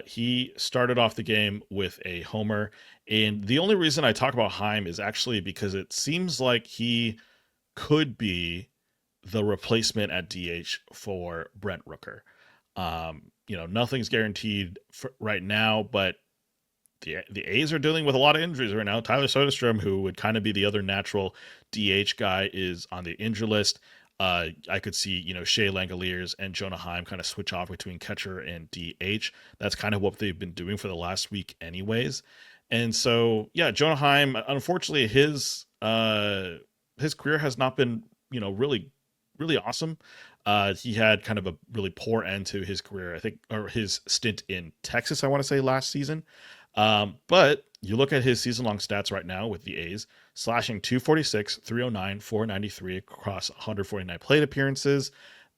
He started off the game with a homer. And the only reason I talk about Heim is actually because it seems like he could be the replacement at DH for Brent Rooker. Nothing's guaranteed for right now, but the A's are dealing with a lot of injuries right now. Tyler Soderstrom, who would kind of be the other natural DH guy, is on the injury list. I could see, Shea Langoliers and Jonah Heim kind of switch off between catcher and DH. That's kind of what they've been doing for the last week, anyways. And so, yeah, Jonah Heim, unfortunately, his career has not been, really really awesome. He had kind of a really poor end to his career, I think, or his stint in Texas, I want to say last season. But you look at his season long stats right now with the A's, slashing 246, 309, 493 across 149 plate appearances.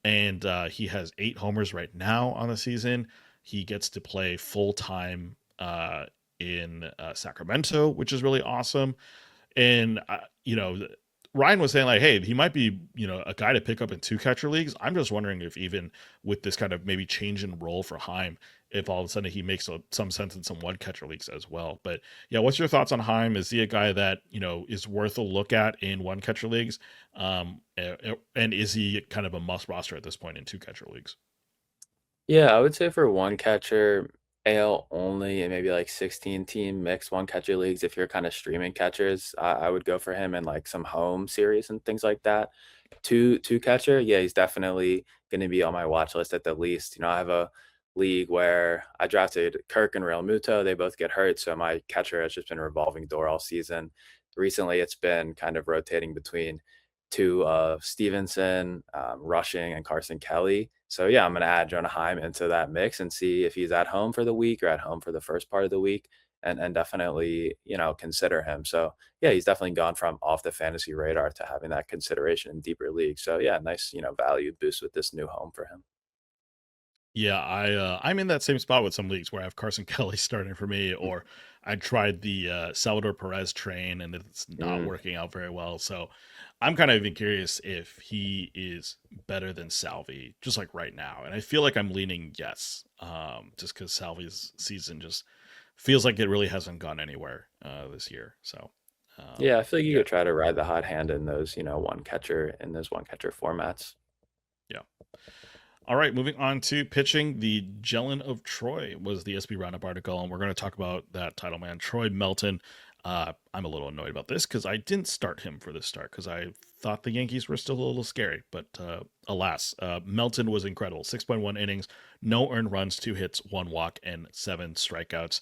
And he has 8 homers right now on the season. He gets to play full time in Sacramento, which is really awesome. And Ryan was saying like, hey, he might be a guy to pick up in 2 catcher leagues. I'm just wondering if even with this kind of maybe change in role for Heim, if all of a sudden he makes some sense in some 1 catcher leagues as well. But yeah, what's your thoughts on Heim? Is he a guy that is worth a look at in 1 catcher leagues? And is he kind of a must roster at this point in 2 catcher leagues? Yeah, I would say for one catcher, AL only and maybe like 16 team mixed one catcher leagues. If you're kind of streaming catchers, I would go for him in like some home series and things like that. Two catcher, yeah, he's definitely going to be on my watch list at the least. I have a league where I drafted Kirk and Real Muto. They both get hurt, so my catcher has just been a revolving door all season. Recently, it's been kind of rotating between two of Stevenson, Rushing, and Carson Kelly. So yeah, I'm going to add Jonah Heim into that mix and see if he's at home for the week or at home for the first part of the week, and definitely consider him. So yeah, he's definitely gone from off the fantasy radar to having that consideration in deeper leagues. So yeah, nice value boost with this new home for him. Yeah, I'm in that same spot with some leagues where I have Carson Kelly starting for me, or I tried the Salvador Perez train and it's not Mm. working out very well. So I'm kind of even curious if he is better than Salvi, just like right now. And I feel like I'm leaning yes, just because Salvi's season just feels like it really hasn't gone anywhere this year. So Yeah, I feel like you yeah, could try to ride the hot hand in those, one catcher formats. yeah. All right, moving on to pitching. The Jellin of Troy was the SB Roundup article, and we're going to talk about that title man, Troy Melton. I'm a little annoyed about this because I didn't start him for this start because I thought the Yankees were still a little scary. But alas, Melton was incredible. 6.1 innings, no earned runs, 2 hits, 1 walk, and 7 strikeouts.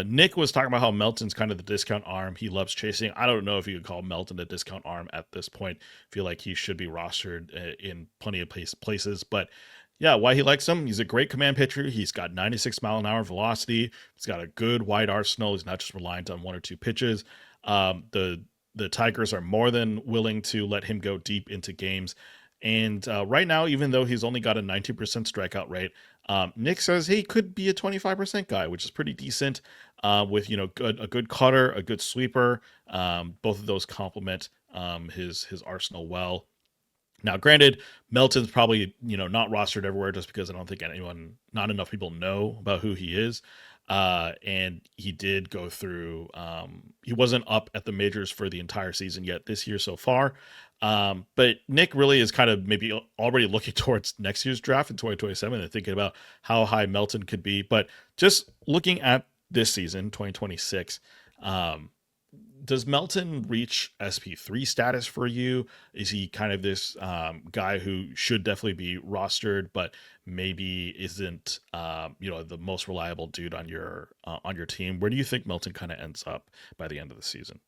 Nick was talking about how Melton's kind of the discount arm. He loves chasing. I don't know if you could call Melton a discount arm at this point. I feel like he should be rostered in plenty of places, but yeah, why he likes him. He's a great command pitcher. He's got 96-mile-an-hour velocity. He's got a good wide arsenal. He's not just reliant on 1 or 2 pitches. The Tigers are more than willing to let him go deep into games. And right now, even though he's only got a 19% strikeout rate, Nick says he could be a 25% guy, which is pretty decent. With a good cutter, a good sweeper. Both of those complement his arsenal well. Now, granted, Melton's probably not rostered everywhere just because I don't think not enough people know about who he is. And he did go through. He wasn't up at the majors for the entire season yet this year so far. But Nick really is kind of maybe already looking towards next year's draft in 2027 and thinking about how high Melton could be. But just looking at this season, 2026, does Melton reach SP3 status for you? Is he kind of this guy who should definitely be rostered, but maybe isn't the most reliable dude on your team? Where do you think Melton kind of ends up by the end of the season?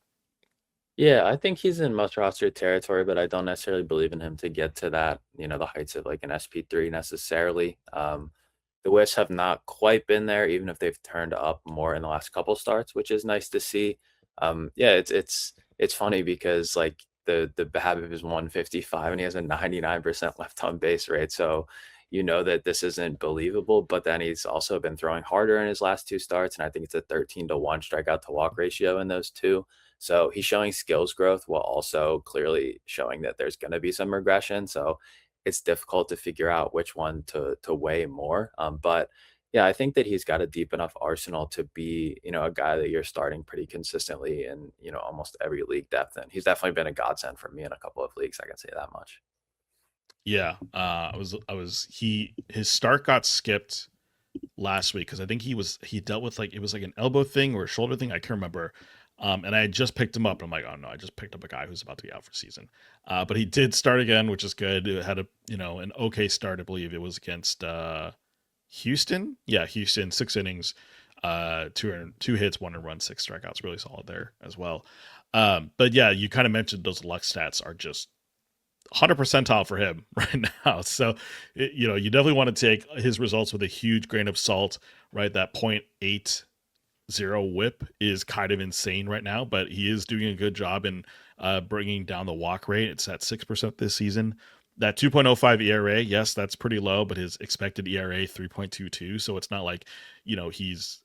Yeah, I think he's in must roster territory, but I don't necessarily believe in him to get to that, the heights of like an SP3 necessarily. The Wish have not quite been there, even if they've turned up more in the last couple starts, which is nice to see. Yeah, it's funny because like the BABIP is 155 and he has a 99% left on base rate. So you know that this isn't believable, but then he's also been throwing harder in his last 2 starts, and I think it's a 13-to-1 strikeout to walk ratio in those two. So he's showing skills growth while also clearly showing that there's going to be some regression. So it's difficult to figure out which one to weigh more. But yeah, I think that he's got a deep enough arsenal to be, a guy that you're starting pretty consistently in, almost every league depth. And he's definitely been a godsend for me in a couple of leagues. I can say that much. Yeah, his start got skipped last week because I think he dealt with like it was like an elbow thing or a shoulder thing. I can't remember. And I had just picked him up. And I'm like, oh no, I just picked up a guy who's about to be out for season. But he did start again, which is good. It had an okay start. I believe it was against Houston. Yeah, Houston, 6 innings, 2 hits, 1 run, 6 strikeouts. Really solid there as well. But yeah, you kind of mentioned those luck stats are just 100 percentile for him right now. So, you definitely want to take his results with a huge grain of salt, right? That 0.80 whip is kind of insane right now, but he is doing a good job in bringing down the walk rate. It's at 6% this season. That 2.05 ERA, yes, that's pretty low, but his expected ERA 3.22. So it's not like, he's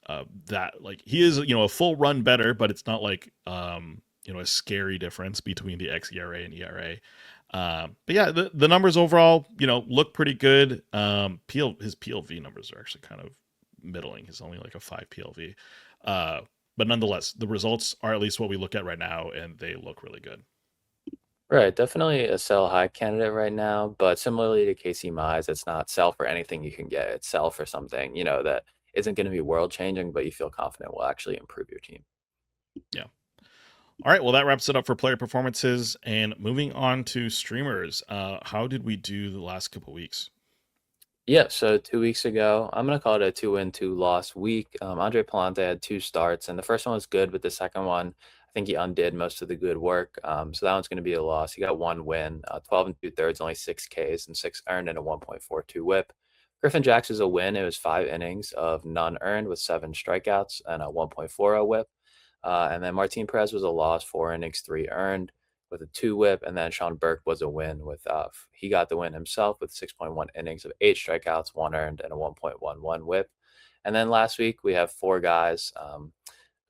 that like he is, a full run better, but it's not like, a scary difference between the xERA and ERA. But yeah, the numbers overall, look pretty good. His PLV numbers are actually kind of middling. He's only like a 5 PLV. Uh, but nonetheless, the results are at least what we look at right now, and they look really good. Right, definitely a sell high candidate right now, but similarly to Casey Mize, it's not sell for anything you can get. It's sell for something, that isn't going to be world changing, but you feel confident will actually improve your team. Yeah. All right. Well, that wraps it up for player performances. And moving on to streamers, how did we do the last couple weeks? Yeah, so 2 weeks ago, I'm gonna call it a 2-win, 2-loss week. Andre Palante had 2 starts, and the first one was good, but the second one, I think he undid most of the good work. So that one's gonna be a loss. He got 1 win, 12 and 2/3, only 6 Ks and 6 earned, and a 1.42 WHIP. Griffin Jacks is a win. It was 5 innings of none earned with 7 strikeouts and a 1.40 WHIP. And then Martin Perez was a loss, 4 innings, 3 earned with a 2 WHIP, and then Sean Burke was a win with he got the win himself with 6.1 innings of 8 strikeouts, 1 earned, and a 1.11 WHIP. And then last week we have 4 guys. A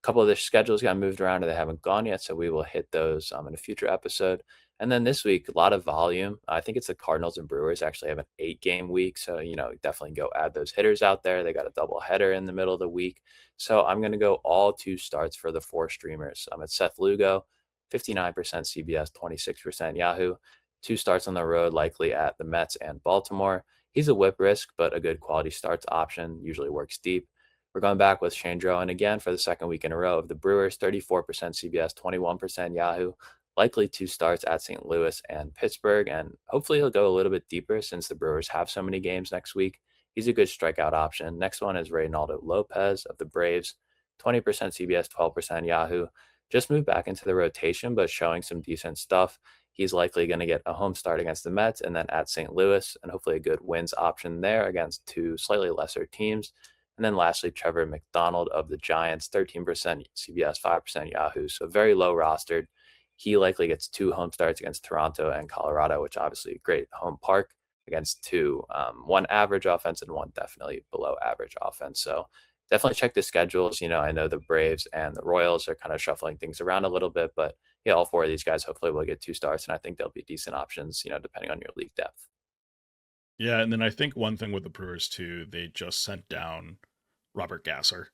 couple of their schedules got moved around and they haven't gone yet, so we will hit those in a future episode. And then this week, a lot of volume. I think it's the Cardinals and Brewers actually have an 8-game week, so definitely go add those hitters out there. They got a double header in the middle of the week, so I'm going to go all 2 starts for the 4 streamers. It's Seth Lugo, 59% CBS, 26% Yahoo. 2 starts on the road, likely at the Mets and Baltimore. He's a whip risk, but a good quality starts option. Usually works deep. We're going back with Shane Drowan again for the second week in a row of the Brewers, 34% CBS, 21% Yahoo. Likely 2 starts at St. Louis and Pittsburgh, and hopefully he'll go a little bit deeper since the Brewers have so many games next week. He's a good strikeout option. Next one is Reynaldo Lopez of the Braves, 20% CBS, 12% Yahoo. Just moved back into the rotation, but showing some decent stuff. He's likely going to get a home start against the Mets and then at St. Louis, and hopefully a good wins option there against 2 slightly lesser teams. And then lastly, Trevor McDonald of the Giants, 13% CBS, 5% Yahoo. So very low rostered. He likely gets 2 home starts against Toronto and Colorado, which obviously a great home park against 2, one average offense and one definitely below average offense. So definitely check the schedules. I know the Braves and the Royals are kind of shuffling things around a little bit, but yeah, all 4 of these guys hopefully will get 2 starts, and I think they'll be decent options, depending on your league depth. Yeah, and then I think one thing with the Brewers too, they just sent down Robert Gasser.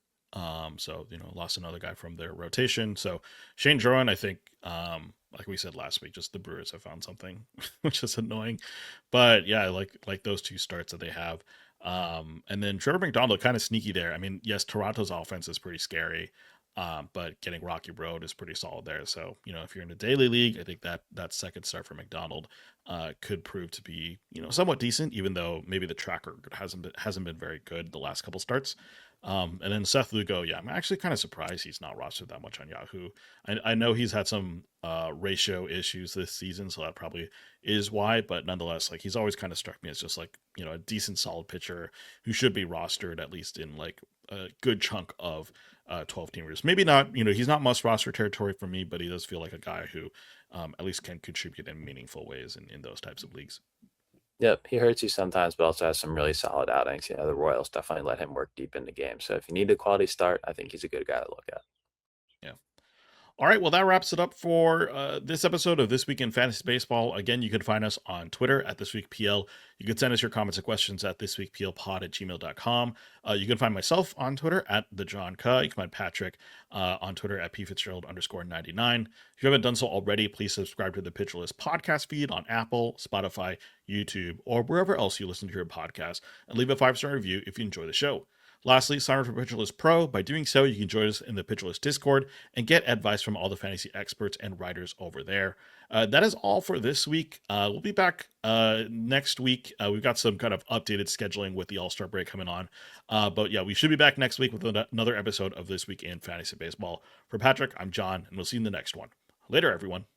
So lost another guy from their rotation. So Shane Drowan, I think, like we said last week, just the Brewers have found something, which is annoying. But yeah, like those 2 starts that they have. And then Trevor McDonald kind of sneaky there. I mean, yes, Toronto's offense is pretty scary. But getting Rocky Road is pretty solid there. So, if you're in a daily league, I think that second start for McDonald could prove to be, somewhat decent, even though maybe the track record hasn't been very good the last couple starts. And then Seth Lugo, yeah, I'm actually kind of surprised he's not rostered that much on Yahoo. I know he's had some ratio issues this season, so that probably is why. But nonetheless, like he's always kind of struck me as just like a decent, solid pitcher who should be rostered at least in like a good chunk of 12 teamers. Maybe not, he's not must roster territory for me, but he does feel like a guy who at least can contribute in meaningful ways in those types of leagues. Yep, he hurts you sometimes, but also has some really solid outings. The Royals definitely let him work deep in the game. So if you need a quality start, I think he's a good guy to look at. Yeah. All right, well, that wraps it up for this episode of This Week in Fantasy Baseball. Again, you can find us on Twitter at ThisWeekPL. You can send us your comments and questions at thisweekplpod@gmail.com. You can find myself on Twitter at the John Cuh. You can find Patrick on Twitter at pfitzgerald_99. If you haven't done so already, please subscribe to the Pitcher List podcast feed on Apple, Spotify, YouTube, or wherever else you listen to your podcast, and leave a 5-star review if you enjoy the show. Lastly, sign up for PitcherList Pro. By doing so, you can join us in the PitcherList Discord and get advice from all the fantasy experts and writers over there. That is all for this week. We'll be back next week. We've got some kind of updated scheduling with the All-Star break coming on. But yeah, we should be back next week with another episode of This Week in Fantasy Baseball. For Patrick, I'm John, and we'll see you in the next one. Later, everyone.